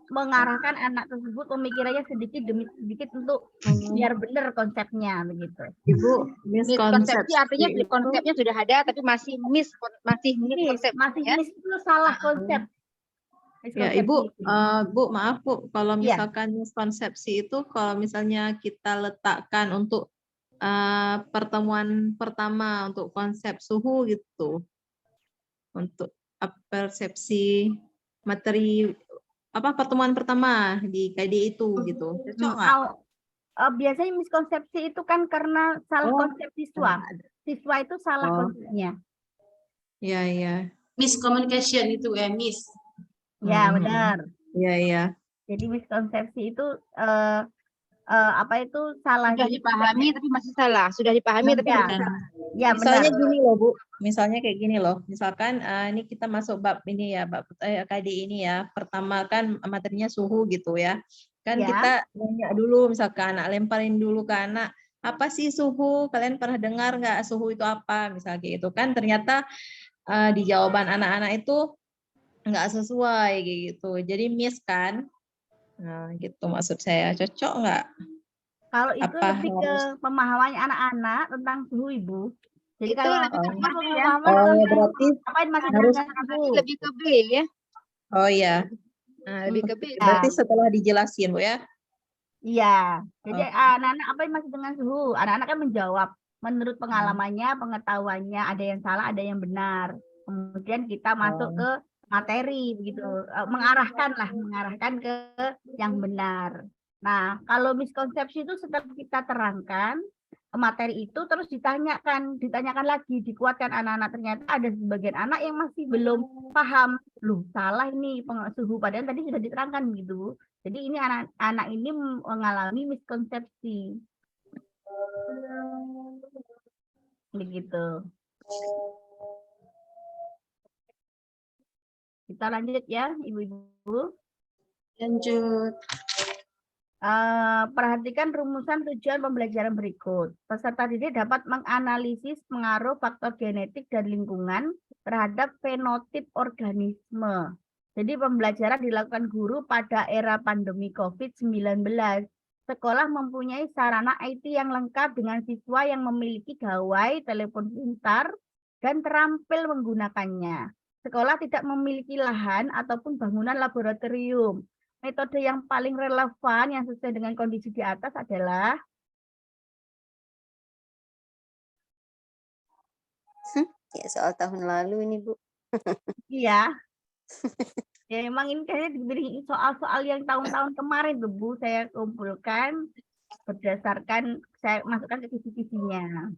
mengarahkan anak tersebut pemikirannya sedikit demi sedikit untuk biar benar konsepnya begitu. Ibu, Miskonsepsi artinya konsepnya sudah ada tapi masih Masih miskonsepsi ya. miss itu salah konsep. Ya, Miskonsepsi Ibu, itu. Bu, maaf Bu, kalau Iya. misalkan miskonsepsi itu, kalau misalnya kita letakkan untuk pertemuan pertama untuk konsep suhu gitu, untuk persepsi materi pertemuan pertama di KD itu gitu, cocok nggak? Biasanya miskonsepsi itu kan karena salah konsep siswa. Siswa itu salah konsepnya. Iya, iya. Miscommunication itu ya, miss. Ya, benar. Iya, iya. Jadi miskonsepsi itu salah. Sudah dipahami tapi masih salah. Sudah dipahami tapi masih salah. Ya, Misalnya benar. gini loh Bu, misalnya kayak gini loh, misalkan ini kita masuk bab ini ya, bab KD ini ya, pertama kan materinya suhu gitu ya, kan Ya. kita nanya dulu misalkan anak lemparin dulu ke anak, apa sih suhu, kalian pernah dengar nggak suhu itu apa, misalnya kayak gitu kan, ternyata di jawaban anak-anak itu nggak sesuai kayak gitu, jadi miss kan, nah gitu maksud saya, cocok nggak? Kalau itu Apa lebih ke pemahamannya anak-anak tentang suhu Ibu. Jadi Itu kalau lebih ke seperti ya. Berarti apain masih harus dengan suhu? Lebih ke B ya. oh ya, Nah, lebih ke B. berarti setelah dijelasin Bu ya. Iya. Jadi anak-anak apain masih dengan suhu? Anak-anak kan menjawab menurut pengalamannya, pengetahuannya, ada yang salah, ada yang benar. Kemudian kita masuk ke materi begitu, mengarahkan ke yang benar. Nah, kalau miskonsepsi itu setelah kita terangkan materi itu terus ditanyakan lagi, dikuatkan anak-anak, ternyata ada sebagian anak yang masih belum paham, loh salah ini suhu padahal tadi sudah diterangkan gitu. Jadi ini anak-anak ini mengalami miskonsepsi. Begitu. Kita lanjut ya, Ibu-ibu. Lanjut. Perhatikan rumusan tujuan pembelajaran berikut. Peserta didik dapat menganalisis pengaruh faktor genetik dan lingkungan terhadap fenotip organisme. Jadi pembelajaran dilakukan guru pada era pandemi COVID-19. Sekolah mempunyai sarana IT yang lengkap dengan siswa yang memiliki gawai telepon pintar dan terampil menggunakannya. Sekolah tidak memiliki lahan ataupun bangunan laboratorium. Metode yang paling relevan yang sesuai dengan kondisi di atas adalah Ya soal tahun lalu ini Bu. iya. Ya memang ini kayaknya diberi soal-soal yang tahun-tahun kemarin tuh Bu, saya kumpulkan berdasarkan saya masukkan ke kisi-kisinya.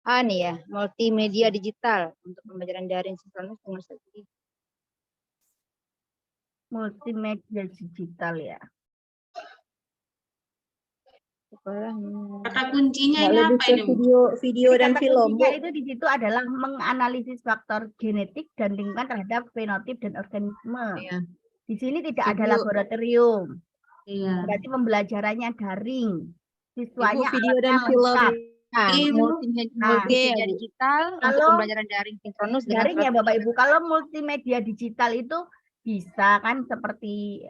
nih ya, multimedia digital untuk pembelajaran daring sinkronus dengan strategi. Multimedia digital ya. Kata kuncinya Nggak ini lebih apa ke ini, Bu? video Jadi dan kata film, Bu. kuncinya itu di situ adalah menganalisis faktor genetik dan lingkungan terhadap fenotip dan organisme. Iya. Di sini tidak ada Video. laboratorium. Iya. Berarti pembelajarannya daring. Ibu, Siswanya video dan alatnya film. lengkap. Nah, Ini, Bu. multimedia Bu. digital untuk Kalau pembelajaran daring sinkronus dengan Daring ya Bapak Ibu. Kalau multimedia digital itu bisa kan seperti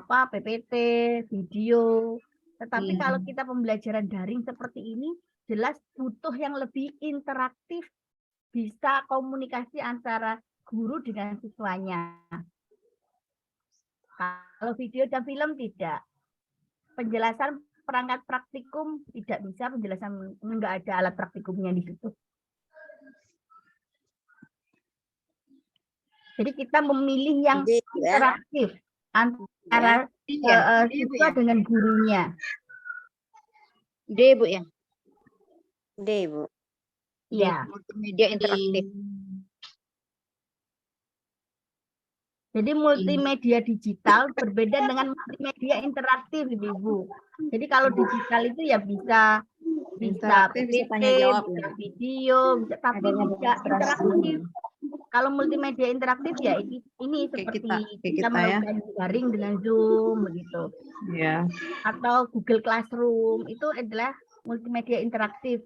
PPT, video. Tetapi Iya. kalau kita pembelajaran daring seperti ini jelas butuh yang lebih interaktif, bisa komunikasi antara guru dengan siswanya. Kalau video dan film tidak. Penjelasan perangkat praktikum tidak bisa, penjelasan enggak ada alat praktikumnya di situ. Jadi kita memilih yang Ide, ya. interaktif antara siswa dengan gurunya. D, Bu ya. D, Bu. Ya. Multimedia interaktif. Jadi multimedia digital berbeda dengan multimedia interaktif, Ibu. Jadi kalau digital itu ya bisa Interaktif, bisa PPT, tanya jawab, bisa ya. video, bisa, tapi tidak interaktif. Kalau multimedia interaktif ya ini seperti kita kita ya. melakukan daring dengan Zoom begitu. Iya. Atau Google Classroom itu adalah multimedia interaktif.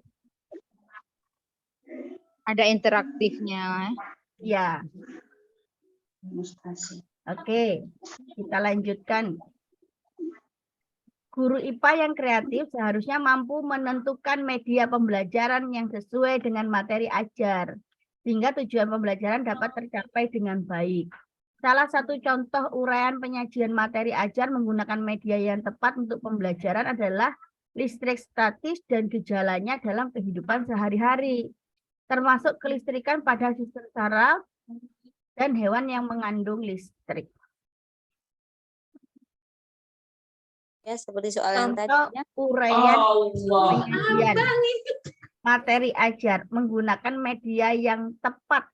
Ada interaktifnya. Ya. Oke, kita lanjutkan. Guru IPA yang kreatif seharusnya mampu menentukan media pembelajaran yang sesuai dengan materi ajar, sehingga tujuan pembelajaran dapat tercapai dengan baik. Salah satu contoh uraian penyajian materi ajar menggunakan media yang tepat untuk pembelajaran adalah listrik statis dan gejalanya dalam kehidupan sehari-hari, termasuk kelistrikan pada sistem saraf dan hewan yang mengandung listrik. Ya, seperti soal yang tadi. Contoh uraian penyajian materi ajar menggunakan media yang tepat.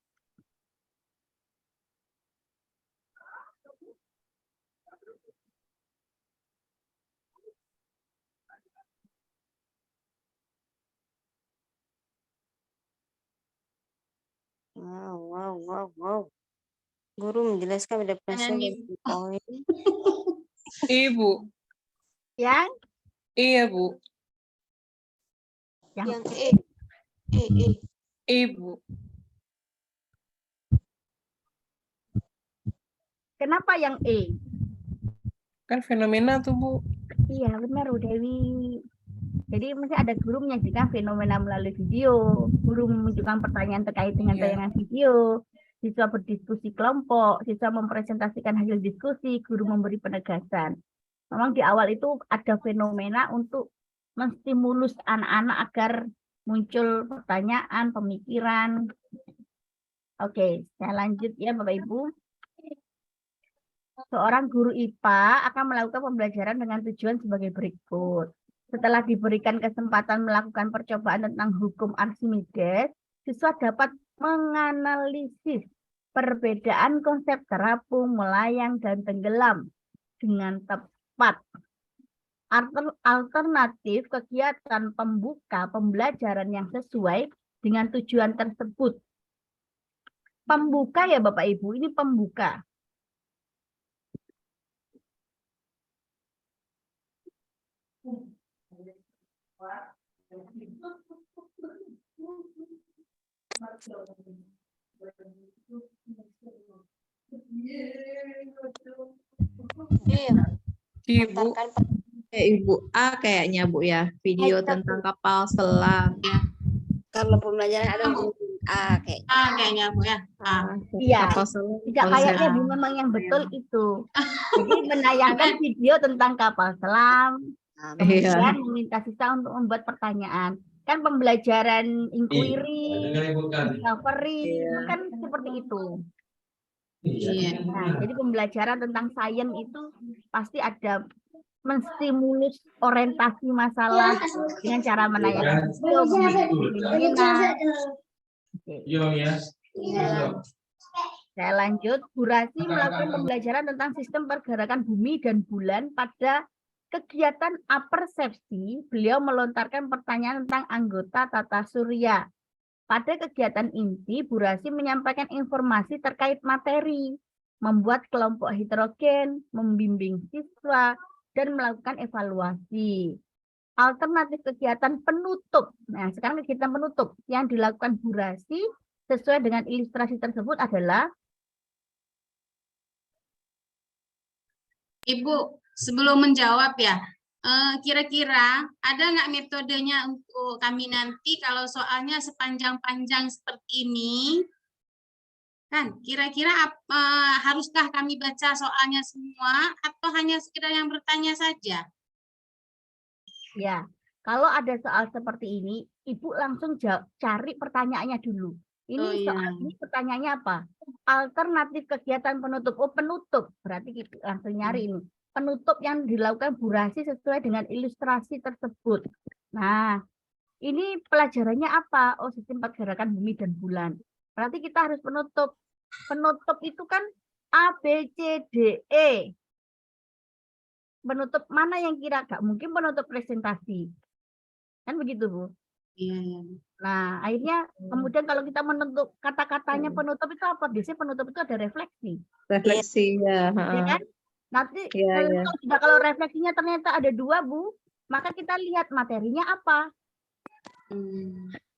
Wow. Guru menjelaskan pada proses poin. Ibu. Yang Iya, Bu. Yang E. Ibu. Kenapa yang E? Kan fenomena tuh, Bu. Iya, benar, Bu Dewi. Jadi mesti ada guru menyajikan fenomena melalui video, guru menunjukkan pertanyaan terkait dengan tayangan video, siswa berdiskusi kelompok, siswa mempresentasikan hasil diskusi, guru memberi penegasan. Memang di awal itu ada fenomena untuk menstimulus anak-anak agar muncul pertanyaan, pemikiran. Oke, saya lanjut ya Bapak Ibu. Seorang guru IPA akan melakukan pembelajaran dengan tujuan sebagai berikut. Setelah diberikan kesempatan melakukan percobaan tentang hukum Archimedes, siswa dapat menganalisis perbedaan konsep terapung, melayang, dan tenggelam dengan tepat. Alternatif kegiatan pembuka pembelajaran yang sesuai dengan tujuan tersebut. Pembuka ya Bapak Ibu, ini pembuka. Ibu. Ibu A kayaknya Bu ya, video tentang kapal selam. Kalau pembelajaran ada A kayak. Kayaknya Bu ya. Iya, Kapal selam. tidak kayaknya Bu, memang yang betul itu. Jadi menayangkan video tentang kapal selam, kemudian meminta siswa untuk membuat pertanyaan. Kan pembelajaran inquiry, discovery, kan seperti itu. Iya. Nah, jadi pembelajaran tentang sains itu pasti ada menstimulus orientasi masalah dengan cara menanyakan video, fenomena. Oke. Saya lanjut. Burasi melakukan pembelajaran tentang sistem pergerakan bumi dan bulan. Pada kegiatan apersepsi, beliau melontarkan pertanyaan tentang anggota tata surya. Pada kegiatan inti, Burasi menyampaikan informasi terkait materi, membuat kelompok heterogen, membimbing siswa, dan melakukan evaluasi. Alternatif kegiatan penutup. Nah, sekarang kegiatan penutup yang dilakukan Burasi sesuai dengan ilustrasi tersebut adalah Ibu, sebelum menjawab ya, kira-kira ada nggak metodenya untuk kami nanti kalau soalnya sepanjang-panjang seperti ini? Kan, kira-kira haruskah kami baca soalnya semua atau hanya sekedar yang bertanya saja? ya, kalau ada soal seperti ini, Ibu langsung cari pertanyaannya dulu. Ini Oh, iya. soal ini pertanyaannya apa? Alternatif kegiatan penutup. Oh, penutup. Berarti kita langsung nyari ini. Penutup yang dilakukan Burasi sesuai dengan ilustrasi tersebut. Nah, ini pelajarannya apa? Oh, sistem pergerakan bumi dan bulan. Berarti kita harus penutup. Penutup itu kan A, B, C, D, E. Penutup mana yang kira gak mungkin penutup presentasi. Kan begitu, Bu? Iya, iya. Nah, akhirnya kemudian kalau kita menutup kata-katanya penutup itu apa? Biasanya penutup itu ada refleksi. Refleksi ya. Ya kan? Nanti Iya. kalau refleksinya ternyata ada 2, Bu, maka kita lihat materinya apa.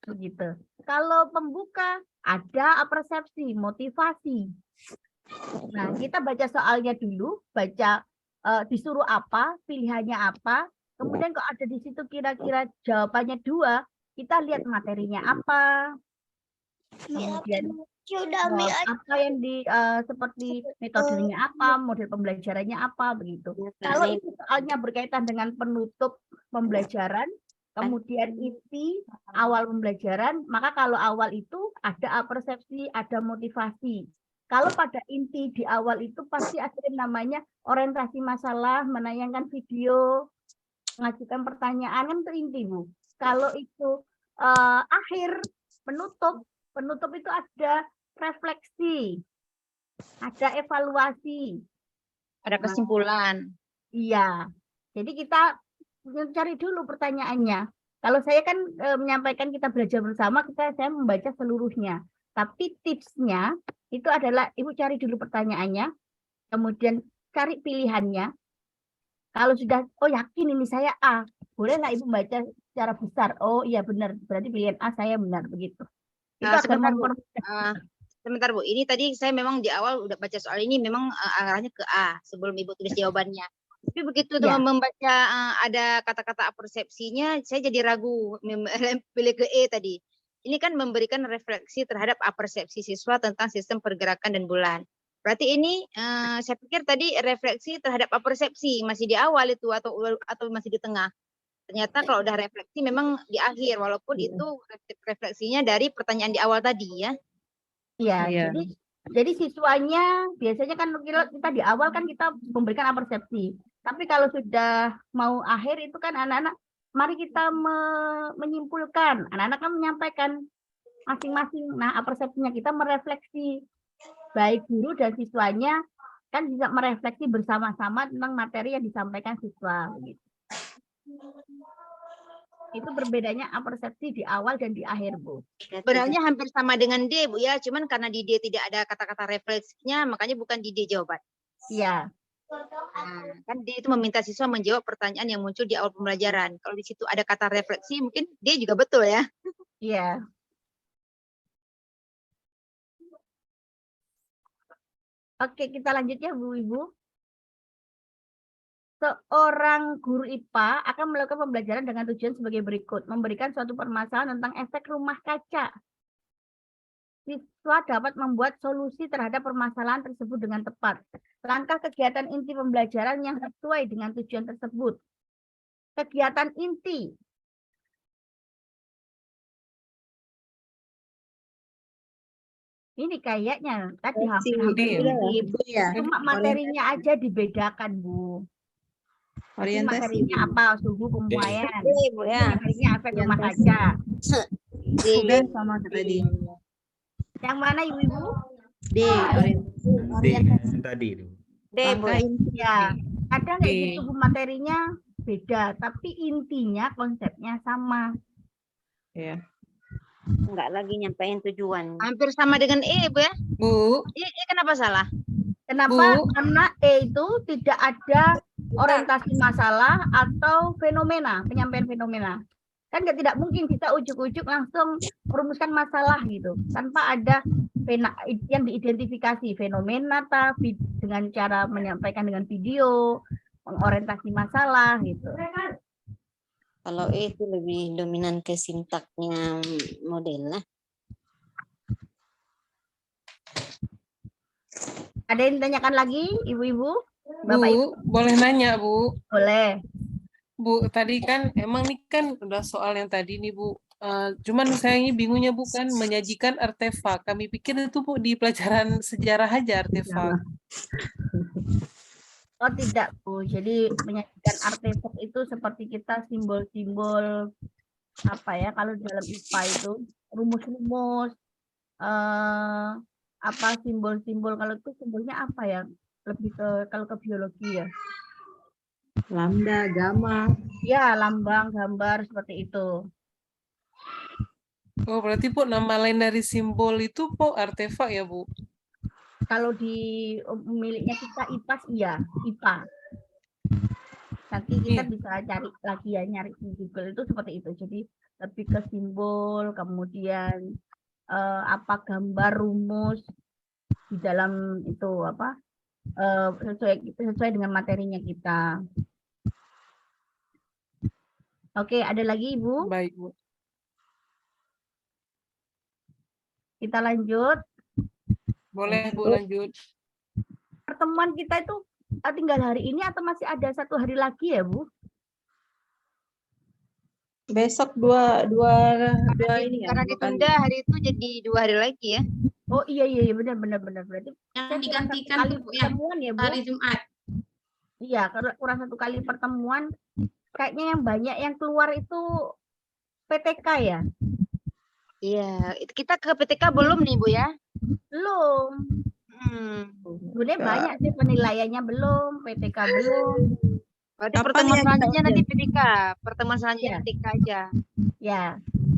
Begitu. Kalau pembuka ada persepsi, motivasi. Nah, kita baca soalnya dulu, baca disuruh apa, pilihannya apa, kemudian kok ada di situ kira-kira jawabannya 2, kita lihat materinya apa, kemudian apa yang seperti metodenya apa, model pembelajarannya apa, begitu. Kalau itu soalnya berkaitan dengan penutup pembelajaran, kemudian inti awal pembelajaran, maka kalau awal itu ada persepsi, ada motivasi. Kalau pada inti di awal itu pasti ada yang namanya orientasi masalah, menayangkan video, mengajukan pertanyaan, kan itu inti, Bu. Kalau itu akhir penutup itu ada refleksi, ada evaluasi, Ada kesimpulan. iya. Jadi kita cari dulu pertanyaannya. Kalau saya kan menyampaikan kita belajar bersama, saya membaca seluruhnya. Tapi tipsnya itu adalah Ibu cari dulu pertanyaannya, kemudian cari pilihannya. Kalau sudah, oh yakin ini saya A, bolehlah Ibu baca secara besar. Oh iya benar, berarti pilihan A saya benar, begitu. Itu akan Sebentar Bu, ini tadi saya memang di awal udah baca soal ini memang arahnya ke A sebelum Ibu tulis jawabannya. Tapi begitu Ya. membaca ada kata-kata persepsinya, saya jadi ragu pilih ke E tadi. Ini kan memberikan refleksi terhadap persepsi siswa tentang sistem pergerakan dan bulan. Berarti ini saya pikir tadi refleksi terhadap persepsi masih di awal itu atau masih di tengah. Ternyata kalau udah refleksi memang di akhir, walaupun itu refleksinya dari pertanyaan di awal tadi ya. Iya, jadi siswanya biasanya kan kita di awal kan kita memberikan persepsi. Tapi kalau sudah mau akhir itu kan anak-anak, mari kita menyimpulkan. Anak-anak kan menyampaikan masing-masing. Nah, persepsinya kita merefleksi. Baik guru dan siswanya kan bisa merefleksi bersama-sama tentang materi yang disampaikan siswa. Gitu. Itu berbedanya persepsi di awal dan di akhir, Bu. Sebenarnya hampir sama dengan D, Bu ya, cuman karena di D tidak ada kata-kata refleksinya, makanya bukan di D jawaban. Iya. Nah, kan D itu meminta siswa menjawab pertanyaan yang muncul di awal pembelajaran. Kalau di situ ada kata refleksi, mungkin D juga betul ya. Iya. Oke, kita lanjut ya, Bu Ibu. Seorang guru IPA akan melakukan pembelajaran dengan tujuan sebagai berikut. Memberikan suatu permasalahan tentang efek rumah kaca. Siswa dapat membuat solusi terhadap permasalahan tersebut dengan tepat. Langkah kegiatan inti pembelajaran yang sesuai dengan tujuan tersebut. Kegiatan inti. Ini kayaknya tadi hampir ya. cuma materinya aja dibedakan, Bu. Jadi Orientasi. materinya apa? Suhu pemuaian. D, Bu Ini ya. materinya efek rumah Orientasi. kaca. Sudah sama kayak tadi. Yang mana ibu-ibu? D. Orientasi. D yang tadi itu. D, Bu. Langkah inti. Ya, kadang kayak Oke. gitu Bu, materinya beda, tapi intinya konsepnya sama. Ya. Enggak lagi nyampein tujuan. Hampir sama dengan E, Bu ya. Bu, E kenapa salah? Kenapa? Bu. Karena E itu tidak ada orientasi masalah atau fenomena, penyampaian fenomena. Kan tidak mungkin kita ujuk-ujuk langsung merumuskan masalah gitu, tanpa ada yang diidentifikasi fenomena dengan cara menyampaikan dengan video, mengorientasi masalah gitu. Kalau E itu lebih dominan ke sintaknya model lah. Ada yang ditanyakan lagi, ibu-ibu, bapak ibu? Bu, boleh nanya, Bu. Boleh. Bu, tadi kan emang nih kan udah soal yang tadi nih, Bu. Cuman saya ini bingungnya bukan menyajikan artefak. Kami pikir itu, Bu, di pelajaran sejarah aja artefak. Oh tidak Bu, jadi menyajikan artefak itu seperti kita simbol-simbol apa ya, kalau dalam IPA itu rumus-rumus, apa simbol-simbol, kalau itu simbolnya apa ya, lebih ke kalau ke biologi ya. Lambda, gamma. Ya, lambang, gambar seperti itu. Oh, berarti, Bu, nama lain dari simbol itu, Bu, artefak ya, Bu? Kalau di miliknya kita IPAS, iya, IPA. Nanti kita bisa cari lagi ya, nyari di Google itu seperti itu. Jadi lebih ke simbol, kemudian apa gambar, rumus di dalam itu apa sesuai dengan materinya kita. Oke, ada lagi Ibu? Baik, Bu. Kita lanjut. Boleh, Bu, lanjut. Pertemuan kita itu tinggal hari ini atau masih ada 1 hari lagi ya, Bu? Besok dua ini ya. Karena ditunda hari itu jadi 2 hari lagi ya. Oh iya benar berarti Yang saya kurang 1 digantikan kali tuh, Bu, ya, pertemuan ya, Bu. hari Jumat. Iya, kurang 1 kali pertemuan. Kayaknya yang banyak yang keluar itu PTK ya? Iya, kita ke PTK belum nih Bu ya? Belum. Sebenarnya banyak sih penilaiannya belum, PTK belum. Berarti Kapan pertemuan ya selanjutnya kita nanti PTK. Pertemuan selanjutnya Iya. PTK aja. Ya,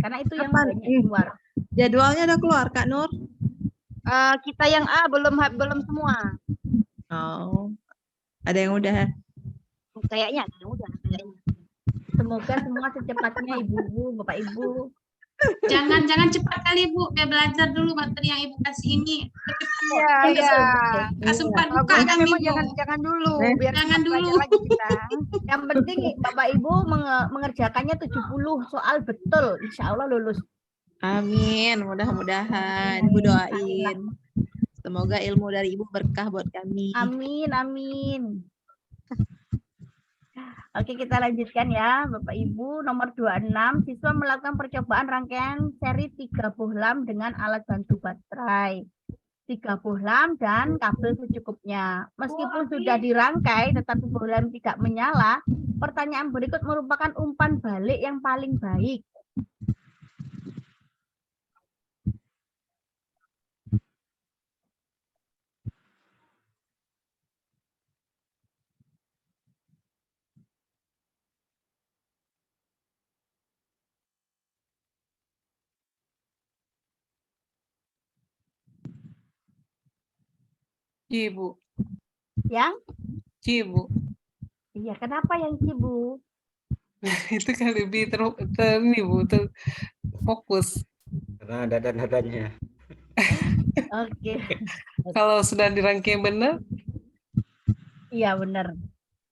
karena itu yang Kapan? banyak keluar. Jadwalnya udah keluar, Kak Nur? Kita yang A belum semua. Oh. Ada yang udah. Kayaknya udah. Kayaknya. Semoga semua secepatnya ibu-ibu, bapak ibu. Jangan cepat kali Bu, biar belajar dulu materi yang Ibu kasih ini. Iya. Nggak sempat buka Bagusnya kan memang Ibu. jangan dulu, biar Jangan cepat belajar dulu. lagi kita. Yang penting bapak ibu mengerjakannya 70 soal betul, insya Allah lulus. Amin, mudah-mudahan. Ibu doain. Semoga ilmu dari Ibu berkah buat kami. Amin. Oke, kita lanjutkan ya, Bapak Ibu. Nomor 26, siswa melakukan percobaan rangkaian seri 3 bohlam dengan alat bantu baterai. 3 bohlam dan kabel secukupnya. Meskipun sudah dirangkai, tetapi bohlam tidak menyala, pertanyaan berikut merupakan umpan balik yang paling baik. Ibu. Yang? Ibu. Iya, kenapa yang Bu? Itu kan lebih fokus. Karena ada nadanya. Oke. Kalau sudah dirangkai benar, Iya, benar.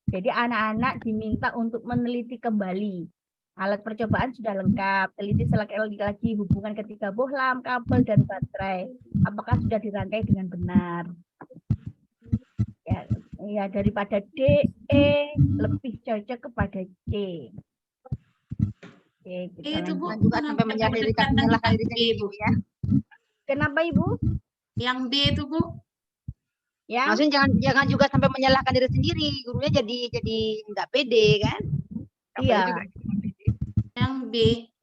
Jadi anak-anak diminta untuk meneliti kembali. Alat percobaan sudah lengkap. Teliti sekali lagi hubungan ketiga bohlam, kabel, dan baterai. Apakah sudah dirangkai dengan benar? Ya, daripada D, E lebih cocok kepada C. Oke, kita Itu Bu, lanjut. Juga sampai menyalahkan diri sendiri Bu ya. Kenapa Ibu? Yang D itu Bu. Yang Maksudnya jangan juga sampai menyalahkan diri sendiri, gurunya jadi nggak pede kan? Nggak boleh iya, juga nggak pede. Yang B,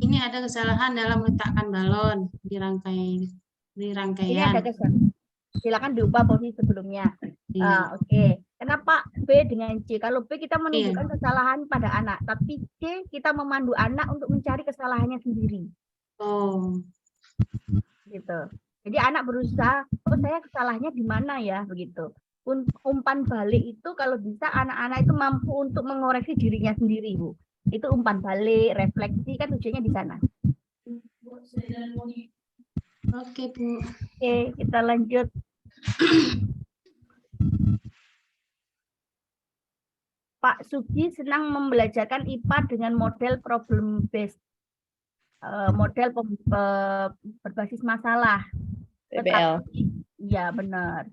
ini ada kesalahan dalam meletakkan balon di ini rangkaian. ada kesan. Silakan diubah posisi sebelumnya. Iya. Oke. Kenapa B dengan C? Kalau B kita menunjukkan kesalahan pada anak, tapi C kita memandu anak untuk mencari kesalahannya sendiri. Oh, Gitu. Jadi anak berusaha, oh saya kesalahannya di mana ya, begitu. Umpan balik itu kalau bisa anak-anak itu mampu untuk mengoreksi dirinya sendiri, Bu. Itu umpan balik, refleksi kan tujuannya di sana. oke Bu. Oke, kita lanjut. Pak Sugi senang membelajarkan IPA dengan model problem based, model berbasis masalah. Tetapi, ya benar.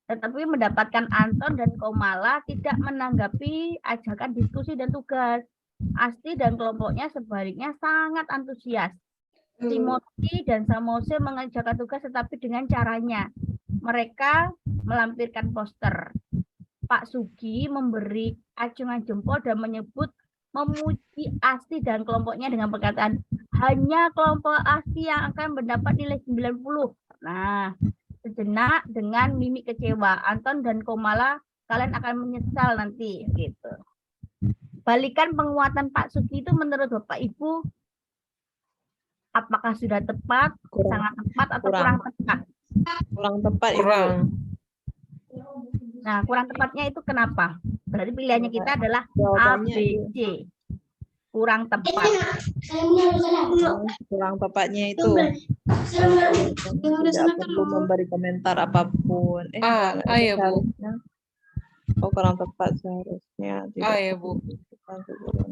Tetapi mendapatkan Anton dan Komala tidak menanggapi ajakan diskusi dan tugas. Asti dan kelompoknya sebaliknya sangat antusias. Timothy dan Samose mengerjakan tugas tetapi dengan caranya. Mereka melampirkan poster. Pak Sugi memberi acungan jempol dan memuji Asti dan kelompoknya dengan perkataan, hanya kelompok Asti yang akan mendapat nilai 90. Nah, sejenak dengan mimik kecewa, Anton dan Komala, kalian akan menyesal nanti, gitu. Balikan penguatan Pak Sugi itu menurut Bapak Ibu, apakah sudah tepat, sangat tepat, atau kurang tepat? Kurang tepat, Kurang. Nah, kurang tepatnya itu kenapa? Berarti pilihannya kita adalah A, Jawabannya B, C. Kurang tepat. kurang tepatnya itu tidak perlu memberi komentar apapun. A ya Bu. Seharusnya. Oh, kurang tepat seharusnya. A ya Bu.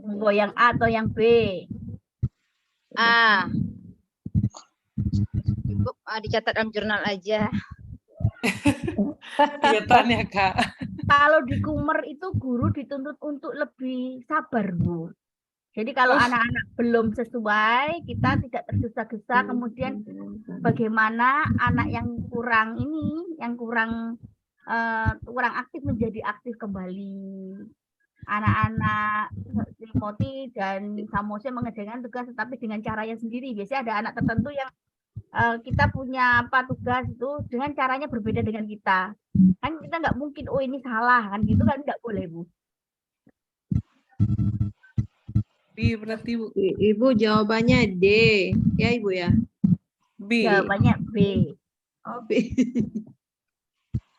Monggo yang A atau yang B? Ah, cukup dicatat dalam jurnal aja. Kelihatan ya Kak. Kalau di Kumer itu guru dituntut untuk lebih sabar, Bu. Jadi kalau anak-anak belum sesuai, kita tidak tergesa-gesa. Kemudian bagaimana anak yang kurang ini, yang kurang aktif menjadi aktif kembali. Anak-anak Timothy dan Samose mengerjakan tugas tetapi dengan caranya sendiri. Biasanya ada anak tertentu yang kita punya tugas itu dengan caranya berbeda dengan kita. Kan kita nggak mungkin, oh ini salah, kan gitu kan nggak boleh, Bu. B berarti Bu. Ibu jawabannya D, ya Ibu ya. B. Jawabannya B. Oh, B.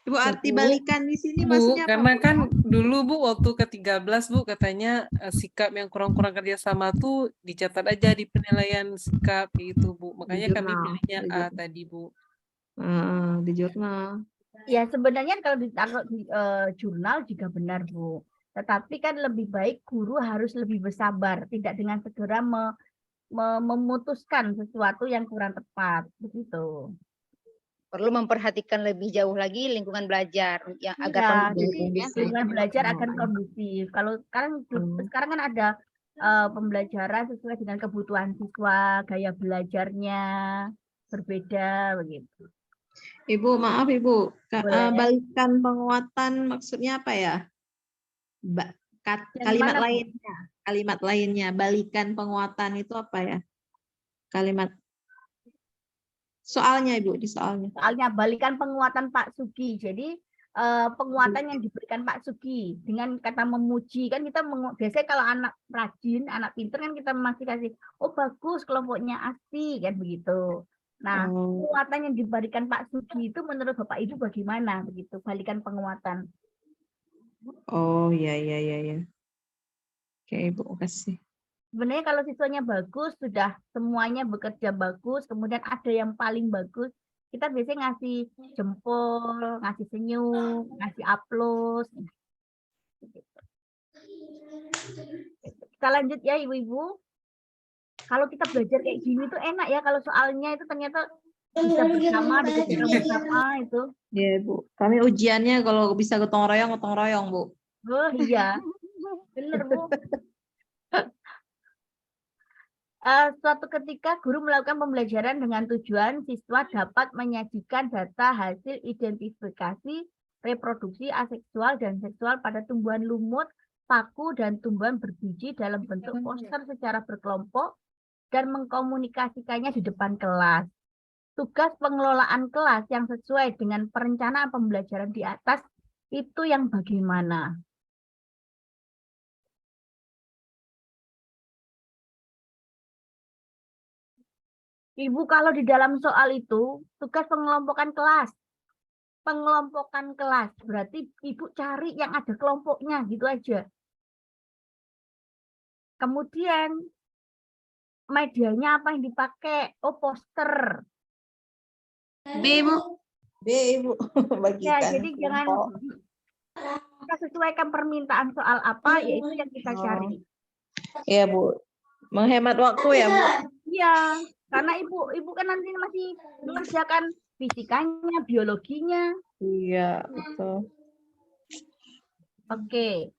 Ibu arti balikan di sini Bu, maksudnya apa? karena kan dulu Bu waktu ke-13 Bu katanya sikap yang kurang-kurang kerjasama tuh dicatat aja di penilaian sikap gitu Bu. Makanya kami jurnal. pilihnya Di A jurnal. tadi Bu. Di jurnal. Ya sebenarnya kalau ditaruh di jurnal juga benar, Bu. Tetapi kan lebih baik guru harus lebih bersabar, tidak dengan segera memutuskan sesuatu yang kurang tepat, begitu. Perlu memperhatikan lebih jauh lagi lingkungan belajar yang agar kondusif ya. Lingkungan belajar akan kondusif. Kalau sekarang kan ada pembelajaran sesuai dengan kebutuhan siswa, gaya belajarnya berbeda begitu. Ibu, maaf Ibu, Boleh. balikan penguatan maksudnya apa ya? Kalimat lainnya, kalimat lainnya, balikan penguatan itu apa ya? Kalimat soalnya Ibu, di soalnya. Soalnya balikan penguatan Pak Sugi. Jadi penguatan yang diberikan Pak Sugi dengan kata memuji, kan kita biasanya kalau anak rajin, anak pintar kan kita masih kasih, oh bagus kelompoknya Asti kan begitu. Nah, penguatan yang diberikan Pak Sugi itu menurut Bapak Ibu bagaimana begitu? Balikan penguatan. Oh ya. Oke Ibu, kasih. Sebenarnya kalau siswanya bagus, sudah semuanya bekerja bagus, kemudian ada yang paling bagus, kita biasanya ngasih jempol, ngasih senyum, ngasih aplaus. Kita lanjut ya Ibu-Ibu. Kalau kita belajar kayak gini tuh enak ya, kalau soalnya itu ternyata bisa bersama, dikerjakan bersama itu. Ya Bu, kami ujiannya kalau bisa gotong royong Bu. Oh iya, bener Bu. Suatu ketika guru melakukan pembelajaran dengan tujuan siswa dapat menyajikan data hasil identifikasi reproduksi aseksual dan seksual pada tumbuhan lumut, paku, dan tumbuhan berbiji dalam bentuk poster secara berkelompok dan mengkomunikasikannya di depan kelas. Tugas pengelolaan kelas yang sesuai dengan perencanaan pembelajaran di atas itu yang bagaimana? Ibu, kalau di dalam soal itu, tugas pengelompokan kelas. Pengelompokan kelas, berarti Ibu cari yang ada kelompoknya, gitu aja. Kemudian, medianya apa yang dipakai? Oh, poster. B, Bu. B, Ibu. Ya, Bagikan jadi jangan kelompok. kita sesuaikan permintaan soal apa, yaitu yang kita cari. Iya, Bu. Menghemat waktu ya, Bu. Iya, karena ibu kan nanti masih mengerjakan fisikanya, biologinya. Iya, betul. Oke.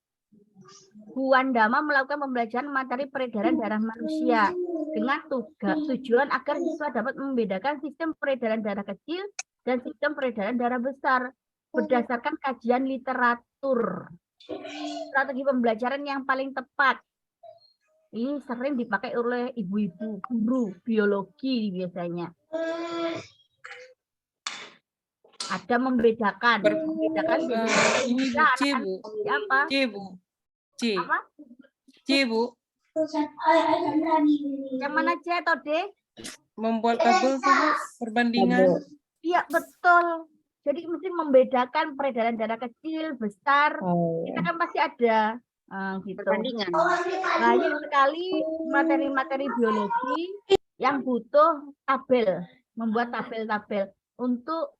Bu Wandama melakukan pembelajaran materi peredaran darah manusia dengan tujuan agar siswa dapat membedakan sistem peredaran darah kecil dan sistem peredaran darah besar berdasarkan kajian literatur. Strategi pembelajaran yang paling tepat. Ini sering dipakai oleh ibu-ibu guru biologi biasanya. Ada membedakan Ini Bu, C, Bu. apa? C, Bu. C. Apa? C, Bu. Yang mana C atau D? Membuat tabel tuh, Bu, perbandingan. Iya, betul. Jadi mesti membedakan peredaran darah kecil, besar. Kita kan pasti ada gitu. Perbandingan. Banyak sekali materi-materi biologi yang butuh tabel, membuat tabel-tabel untuk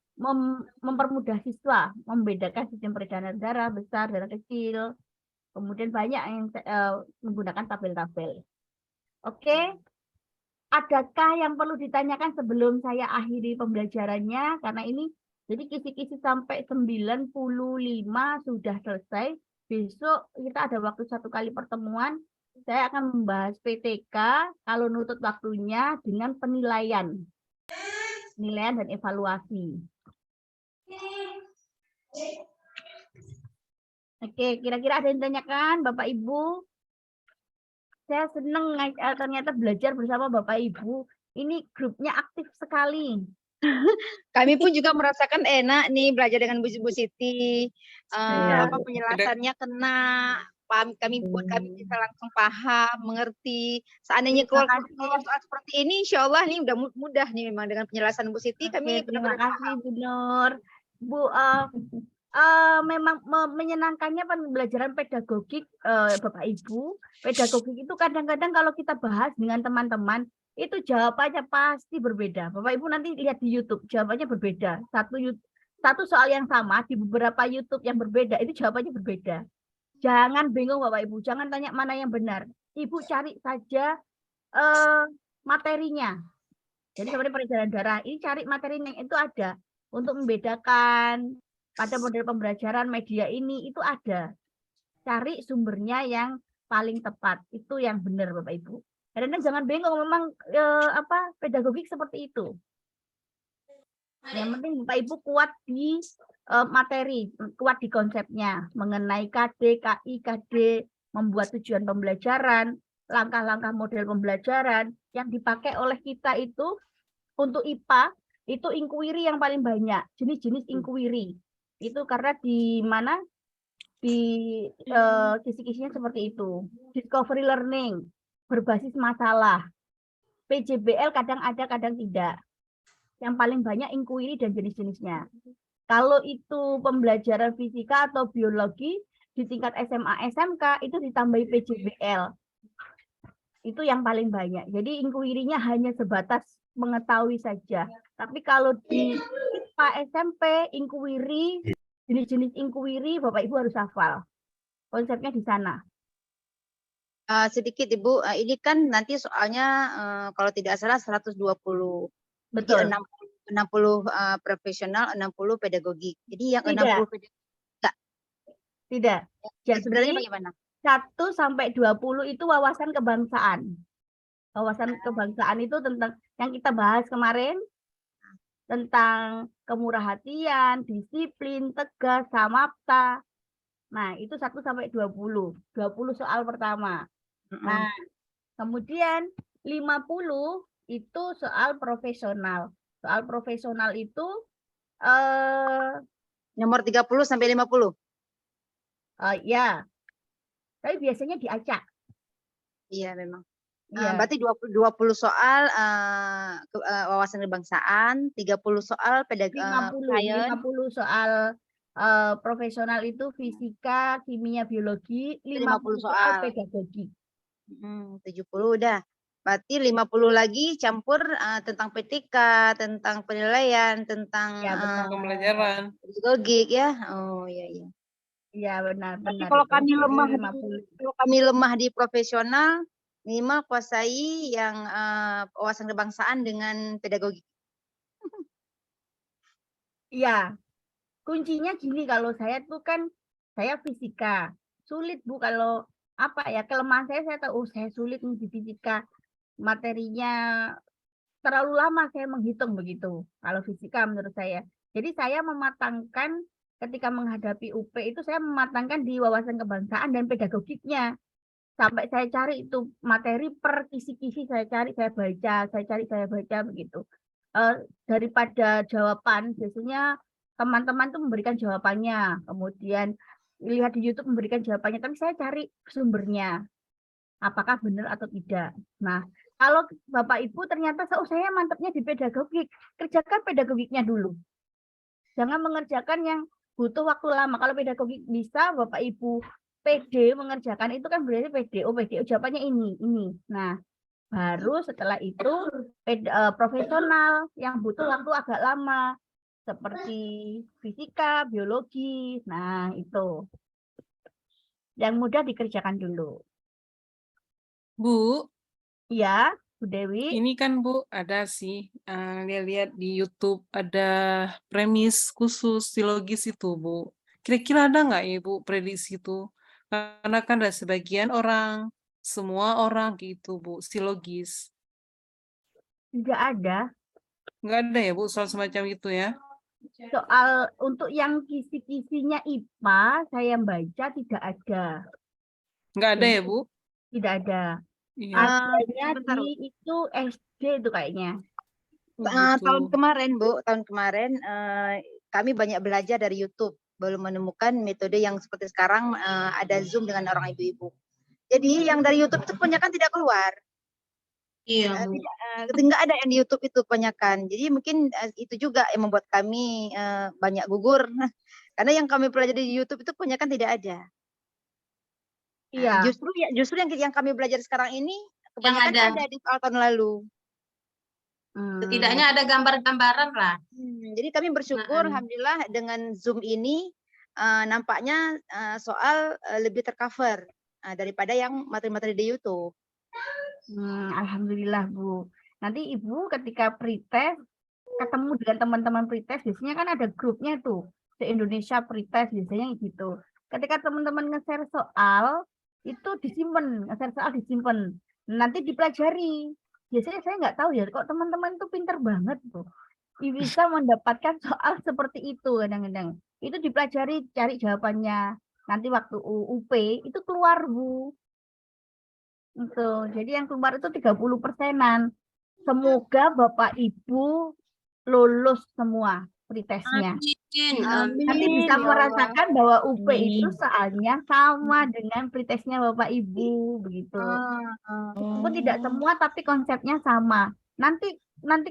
mempermudah siswa membedakan sistem peredaran darah besar, darah kecil. Kemudian banyak yang menggunakan tabel-tabel. Oke. Adakah yang perlu ditanyakan sebelum saya akhiri pembelajarannya? Karena ini jadi kisi-kisi sampai 95 sudah selesai. Besok kita ada waktu 1 kali pertemuan. Saya akan membahas PTK kalau nutut waktunya dengan penilaian. Penilaian dan evaluasi. Oke, kira-kira ada yang ditanyakan Bapak Ibu? Saya senang ternyata belajar bersama Bapak Ibu. Ini grupnya aktif sekali. Kami pun juga merasakan enak nih belajar dengan Bu Siti. Apa penjelasannya kena, kami bisa langsung paham, mengerti. Seandainya keluar soal seperti ini, insya Allah nih udah mudah nih memang dengan penjelasan Bu Siti. Kami terima kasih Bu Nur. Bu, memang menyenangkannya pembelajaran pedagogik Bapak Ibu. Pedagogik itu kadang-kadang kalau kita bahas dengan teman-teman, itu jawabannya pasti berbeda. Bapak Ibu nanti lihat di YouTube, jawabannya berbeda. Satu soal yang sama di beberapa YouTube yang berbeda, itu jawabannya berbeda. Jangan bingung Bapak Ibu, jangan tanya mana yang benar. Ibu cari saja materinya. Jadi seperti peredaran darah, ini cari materinya, itu ada. Untuk membedakan pada model pembelajaran media ini, itu ada. Cari sumbernya yang paling tepat, itu yang benar Bapak Ibu. Karena jangan bingung, memang pedagogik seperti itu. Yang penting Bapak Ibu kuat di materi, kuat di konsepnya mengenai KD, KI, KD, membuat tujuan pembelajaran, langkah-langkah model pembelajaran yang dipakai oleh kita itu untuk IPA itu inquiry yang paling banyak, jenis-jenis inquiry. Itu karena di mana di kisi-kisinya seperti itu. Discovery learning berbasis masalah. PJBL kadang ada, kadang tidak. Yang paling banyak inquiry dan jenis-jenisnya. Kalau itu pembelajaran fisika atau biologi di tingkat SMA, SMK itu ditambahi PJBL. Itu yang paling banyak. Jadi inquiry-nya hanya sebatas mengetahui saja. Tapi kalau di Pak SMP inquiry, jenis-jenis inquiry Bapak Ibu harus hafal. Konsepnya di sana. Sedikit Ibu, ini kan nanti soalnya kalau tidak salah 120. Betul. Jadi 60 profesional, 60 pedagogik. Jadi yang Tidak. 60 pedagogik Tidak. Jadi sebenarnya bagaimana? 1 sampai 20 itu wawasan kebangsaan. Wawasan kebangsaan itu tentang yang kita bahas kemarin. tentang kemurahhatian, disiplin, tegas, samapta. Nah, itu 1 sampai 20. 20 soal pertama. Nah, kemudian 50 itu soal profesional. Soal profesional itu Nomor 30 sampai 50. ya. Tapi biasanya diacak. Iya, memang. Iya. Berarti 20 soal wawasan kebangsaan, 30 soal 50 soal profesional itu fisika, kimia, biologi, 50 soal soal. pedagogi. 70 udah. Berarti 50 lagi campur tentang PTK, tentang penilaian, tentang Ya, benar. Pembelajaran. pedagogik ya. Oh iya iya. Iya, benar Tapi benar. kalau itu. kami Jadi lemah 50. kalau kami lemah di profesional, minimal kuasai yang wawasan kebangsaan dengan pedagogik. Iya. Kuncinya gini, kalau saya tuh kan saya fisika. Sulit Bu kalau apa ya, kelemahan saya tahu saya sulit nih di fisika. Materinya terlalu lama saya menghitung begitu. Kalau fisika menurut saya. Jadi saya mematangkan ketika menghadapi UP itu saya mematangkan di wawasan kebangsaan dan pedagogiknya. Sampai saya cari itu materi per kisi-kisi saya cari, saya baca, saya cari, saya baca begitu. Daripada jawaban, biasanya teman-teman tuh memberikan jawabannya, kemudian lihat di YouTube memberikan jawabannya, tapi saya cari sumbernya, apakah benar atau tidak. Nah, kalau Bapak Ibu ternyata saya mantapnya di pedagogik, kerjakan pedagogiknya dulu. Jangan mengerjakan yang butuh waktu lama. Kalau pedagogik bisa, Bapak Ibu PD mengerjakan itu kan berarti PDO jawabannya ini. Nah, baru setelah itu profesional yang butuh waktu agak lama seperti fisika, biologi. Nah, itu yang mudah dikerjakan dulu. Bu, Iya, Bu Dewi. ini kan Bu ada sih, lihat di YouTube ada premis khusus silogis itu Bu. Kira-kira ada nggak ya Bu prediksi itu? Karena kan ada sebagian orang, semua orang gitu Bu, silogis. Tidak ada. Nggak ada ya Bu soal semacam itu ya? Soal untuk yang kisi-kisinya IPA saya baca tidak ada. Nggak ada ya Bu? Tidak ada. Iya. Adanya Bentar, di itu SD itu kayaknya. Oh, tahun gitu. kemarin Bu, kami banyak belajar dari YouTube, belum menemukan metode yang seperti sekarang ada Zoom dengan orang ibu-ibu. Jadi yang dari YouTube itu kebanyakan tidak keluar. Iya, Bu. Nggak ada yang di YouTube itu kebanyakan. Jadi mungkin itu juga yang membuat kami banyak gugur. Karena yang kami pelajari di YouTube itu kebanyakan tidak ada. Iya. Justru yang kami belajar sekarang ini kebanyakan ada di tahun lalu. Setidaknya ada gambar-gambaran lah. Jadi kami bersyukur alhamdulillah dengan Zoom ini nampaknya soal lebih tercover daripada yang materi-materi di YouTube. Alhamdulillah Bu. Nanti Ibu ketika pretest ketemu dengan teman-teman pretest, biasanya kan ada grupnya tuh, se-Indonesia pretest biasanya gitu. Ketika teman-teman nge-share soal itu disimpan, nge-share soal disimpan, nanti dipelajari. Biasanya saya nggak tahu ya, kok teman-teman tuh pinter banget tuh, bisa mendapatkan soal seperti itu kadang-kadang. Itu dipelajari, cari jawabannya. Nanti waktu UP itu keluar Bu. Itu. Jadi yang keluar itu 30%-an. Semoga Bapak Ibu lulus semua pretestnya. Nanti bisa merasakan bahwa UP itu soalnya sama dengan pretestnya Bapak Ibu begitu. Meskipun tidak semua tapi konsepnya sama. Nanti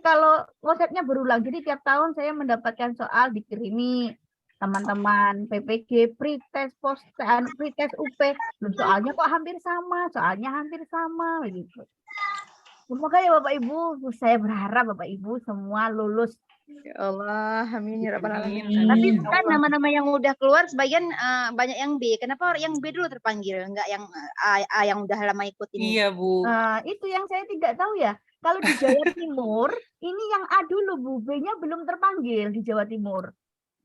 kalau konsepnya berulang, jadi tiap tahun saya mendapatkan soal dikirimi teman-teman PPG pretest pretest UP, soalnya kok hampir sama begitu. Semoga ya Bapak Ibu, saya berharap Bapak Ibu semua lulus. Ya Allah, amin ya rabbal alamin. Tapi kan nama-nama yang udah keluar sebagian banyak yang B. Kenapa yang B dulu terpanggil, enggak yang A yang udah lama ikut ini? Iya Bu. Itu yang saya tidak tahu ya. Kalau di Jawa Timur, ini yang A dulu Bu, B-nya belum terpanggil di Jawa Timur.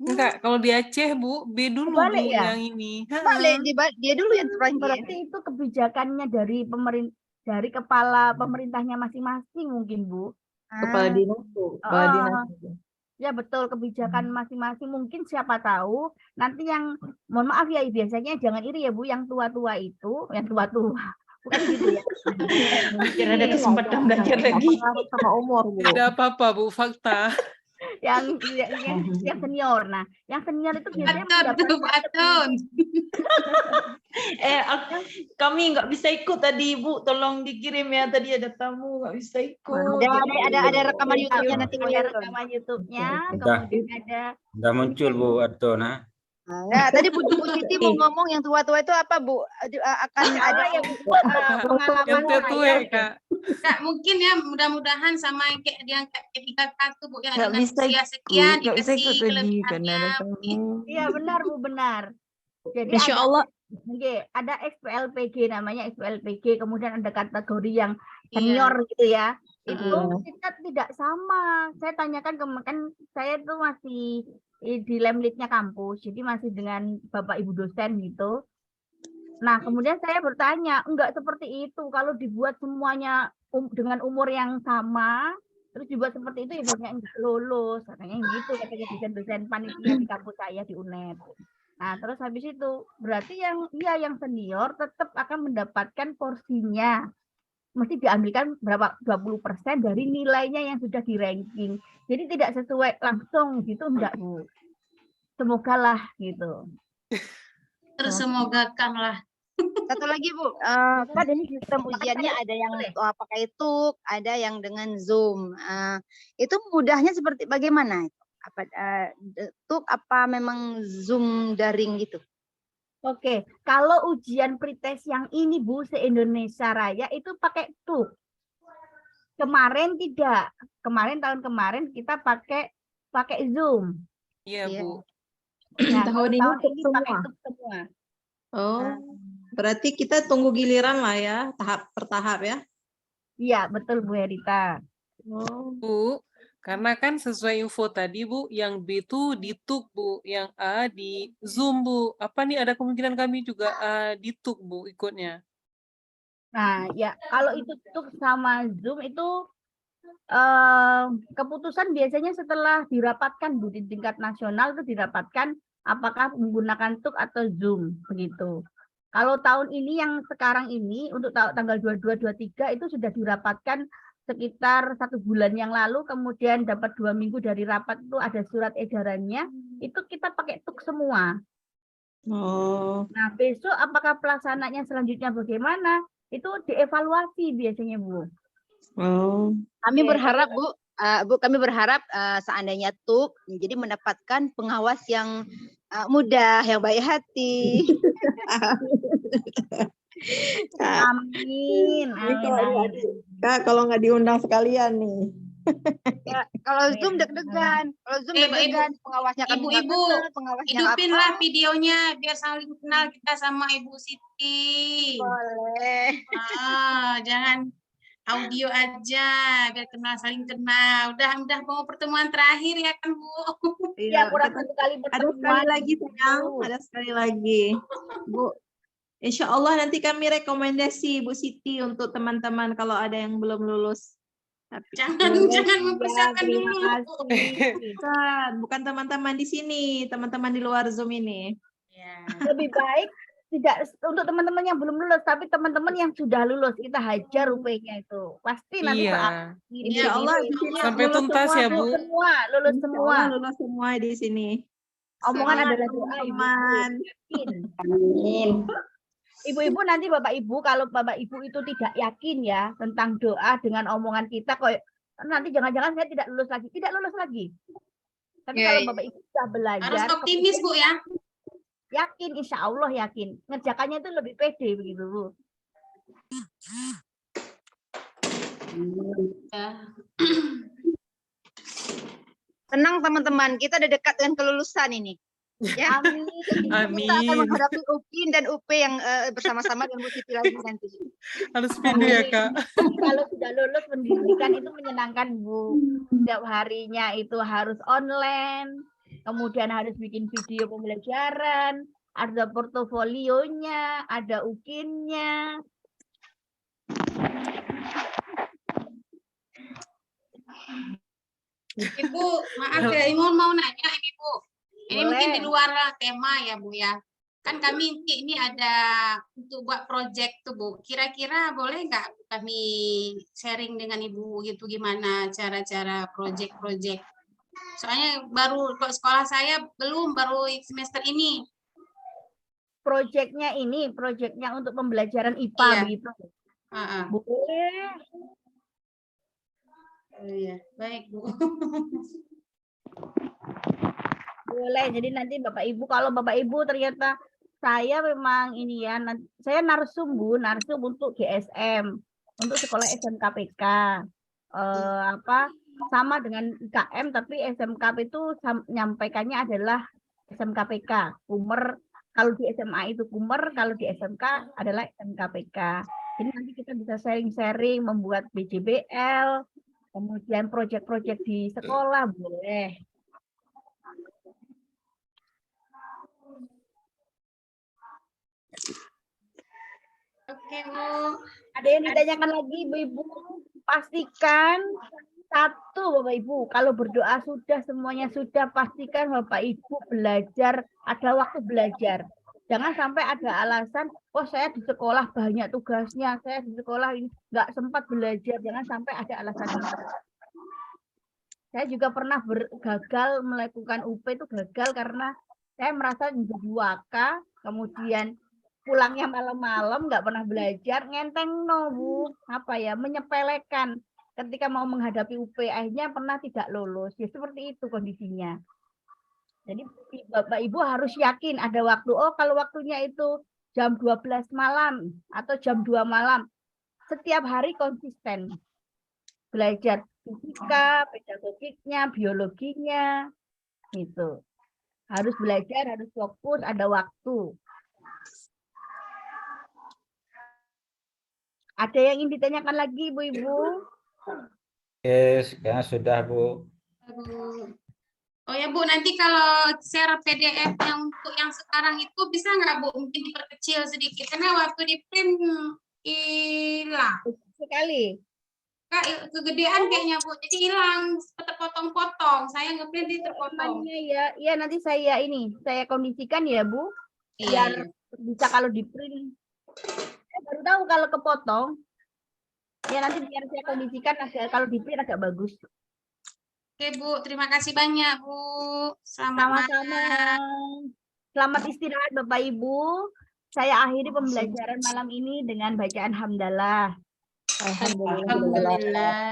Enggak, kalau di Aceh Bu, B dulu Kebalik Bu ya? yang ini. Balik, dia dulu yang terpanggil. Berarti itu kebijakannya dari dari kepala pemerintahnya masing-masing mungkin Bu. Kepala dinas tuh, kepala dinas. Ya betul, kebijakan masing-masing mungkin siapa tahu nanti yang mohon maaf ya biasanya jangan iri ya Bu, yang tua-tua itu, yang tua-tua bukan gitu ya. Biar ada kesempatan belajar lagi. Sama umur, Bu. Tidak apa-apa, Bu, fakta. yang senior. Nah, yang senior itu biasanya Atun tuh, mendapatkan Atun. Kami nggak bisa ikut tadi, Bu. Tolong dikirim ya. Tadi ada tamu nggak bisa ikut. Ada rekaman YouTube-nya nanti ada beliau. rekaman YouTube-nya, Udah. kemudian ada Udah muncul Bu Atun, nah. Ya, tadi Bu Siti mau ngomong yang tua-tua itu apa, Bu? Akan ada yang pengalaman Yang tua-tua, saya. Kak. Nggak, mungkin ya mudah-mudahan sama yang kayak yang kayak tuh Bu ya, Nggak dengan bisa usia ikut, sekian nggak bisa dikasih ikut lagi karena ada kelebihannya. tamu. Iya benar Bu, benar. Jadi Masya ada Allah. ada XPLPG namanya XPLPG, kemudian ada kategori yang senior gitu ya. Itu kita tidak sama. Saya tanyakan kan saya tuh masih di lemlitnya kampus, jadi masih dengan Bapak Ibu dosen gitu. Nah, kemudian saya bertanya, enggak seperti itu. Kalau dibuat semuanya dengan umur yang sama, terus dibuat seperti itu ya banyak enggak lulus, katanya gitu, katanya dosen-dosen panitia di kampus saya di UNED. Nah, terus habis itu berarti yang senior tetap akan mendapatkan porsinya. Mesti diambilkan berapa 20% dari nilainya yang sudah di ranking. Jadi tidak sesuai langsung gitu enggak, Bu. Semogalah gitu. Terus semogakanlah. Satu lagi Bu, kan ini sistem ujiannya ada yang pakai TUK, ada yang dengan Zoom. Itu mudahnya seperti bagaimana? Apa TUK apa memang Zoom daring gitu? Oke, kalau ujian pretest yang ini Bu se-Indonesia Raya itu pakai TUK. Kemarin tidak. Tahun kemarin kita pakai Zoom. Iya, Bu. Nah, Tahun ini tahun TUK ini semua. pakai TUK semua. Oh, berarti kita tunggu giliran lah ya, tahap per tahap ya. Iya, betul Bu Herita. Oh. Bu, karena kan sesuai info tadi, Bu, yang B itu di TUK, Bu, yang A di Zoom, Bu. Apa nih ada kemungkinan kami juga di TUK, Bu, ikutnya? Nah, ya kalau itu TUK sama Zoom itu keputusan biasanya setelah dirapatkan Bu di tingkat nasional itu dirapatkan apakah menggunakan TUK atau Zoom begitu. Kalau tahun ini yang sekarang ini untuk tanggal 22-23 itu sudah dirapatkan sekitar 1 bulan yang lalu, kemudian dapat 2 minggu dari rapat itu ada surat edarannya, itu kita pakai TUK semua. Oh. Nah, besok apakah pelaksananya selanjutnya bagaimana? Itu dievaluasi biasanya, Bu. Oh. Kami berharap Bu, kami berharap seandainya TUK jadi mendapatkan pengawas yang mudah, yang baik hati. Amin. Kak, kalau nggak diundang sekalian nih. Ya, kalau Zoom deg-degan, pengawasnya kan Ibu-ibu, pengawasnya hidupinlah videonya biar saling kenal kita sama Ibu Siti. Boleh. Jangan audio aja biar saling kenal. Udah mau pertemuan terakhir ya kan Bu? Iya, kurang satu kali Ada sekali lagi sayang, ada sekali lagi. Bu, insya Allah nanti kami rekomendasi Bu Siti untuk teman-teman kalau ada yang belum lulus. Jangan mempersiapkan dulu. Bukan teman-teman di sini, teman-teman di luar Zoom ini. Ya. Lebih baik tidak untuk teman-teman yang belum lulus, tapi teman-teman yang sudah lulus kita hajar UP-nya itu. Pasti nanti Pak. Insya Allah di sini sampai lulus tuntas semua, ya, Bu. Bu. Lulus Insya semua. Allah lulus semua di sini. Omongan Semangat, adalah doa, teman-teman. Amin. Ibu-ibu nanti Bapak Ibu kalau Bapak Ibu itu tidak yakin ya tentang doa dengan omongan kita kok nanti jangan-jangan saya tidak lulus lagi. Tapi kalau Bapak Ibu sudah belajar Harus optimis Bu ya. Yakin, insya Allah yakin. Ngerjakannya itu lebih pede begitu Bu. Tenang teman-teman, kita udah dekat dengan kelulusan ini. Ya. Amin. Kita akan menghadapi UPIN dan UP yang bersama-sama dengan Bu Siti lagi nanti. Harus video ya, Kak. Kalau sudah lulus pendidikan itu menyenangkan Bu. Setiap harinya itu harus online, kemudian harus bikin video pembelajaran, ada portofolionya, ada UKIN-nya. Ibu, maaf ya, Ibu mau nanya ini Bu. Ini mungkin di Boleh. luar tema ya Bu ya. Kan kami ini ada untuk buat project tuh Bu. Kira-kira boleh nggak kami sharing dengan Ibu gitu gimana cara-cara project-project. Soalnya baru kok sekolah saya belum baru semester ini. Proyeknya ini, proyeknya untuk pembelajaran IPA Iya. begitu. Ah, ah. Boleh. Oh, iya, baik Bu. Boleh. Jadi nanti Bapak Ibu, kalau Bapak Ibu ternyata saya memang ini ya, saya narsum Bu, narsum untuk GSM, untuk sekolah SMKPK. Sama dengan IKM, tapi SMKP itu nyampaikannya adalah SMKPK. Kumer, kalau di SMA itu Kumer, kalau di SMK adalah SMKPK. Jadi nanti kita bisa sharing-sharing, membuat BJBL, kemudian proyek-proyek di sekolah, boleh. Oke Bu. Ada yang ditanyakan lagi Ibu-Ibu? Pastikan satu Bapak Ibu, kalau berdoa sudah, semuanya sudah, pastikan Bapak Ibu belajar, ada waktu belajar. Jangan sampai ada alasan, oh saya di sekolah banyak tugasnya, saya di sekolah ini nggak sempat belajar. Jangan sampai ada alasan itu. Saya juga pernah gagal melakukan UP itu gagal karena saya merasa menjadi waka, kemudian pulangnya malam-malam nggak pernah belajar, ngenteng no Bu, menyepelekan. Ketika mau menghadapi UP akhirnya pernah tidak lolos. Ya seperti itu kondisinya. Jadi Bapak Ibu harus yakin ada waktu. Oh, kalau waktunya itu jam 12 malam atau jam 2 malam. Setiap hari konsisten belajar fisika, pedagogiknya, biologinya. Gitu. Harus belajar, harus fokus, ada waktu. Ada yang ingin ditanyakan lagi Ibu-Ibu? Yes, kayaknya sudah Bu. Oh ya Bu, nanti kalau share PDF-nya untuk yang sekarang itu bisa nggak Bu? Mungkin diperkecil sedikit, karena waktu di print hilang. Sekali. Kak, kegedean kayaknya Bu, jadi hilang, terpotong-potong. Saya ngeprint di terpotong. Ya nanti saya kondisikan ya Bu, biar bisa kalau di print. Saya baru tahu kalau kepotong. Ya nanti biar saya kondisikan kalau di print agak bagus. Oke Bu, terima kasih banyak Bu. Selamat malam. Selamat istirahat Bapak Ibu. Saya akhiri pembelajaran malam ini dengan bacaan hamdalah. Alhamdulillah.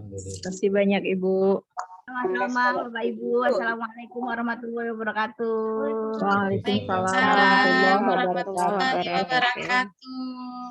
Terima kasih banyak Ibu. Sama-sama Bapak Ibu. Assalamualaikum warahmatullahi wabarakatuh. Waalaikumsalam Waalaikumsalam warahmatullahi warahmatullahi wabarakatuh.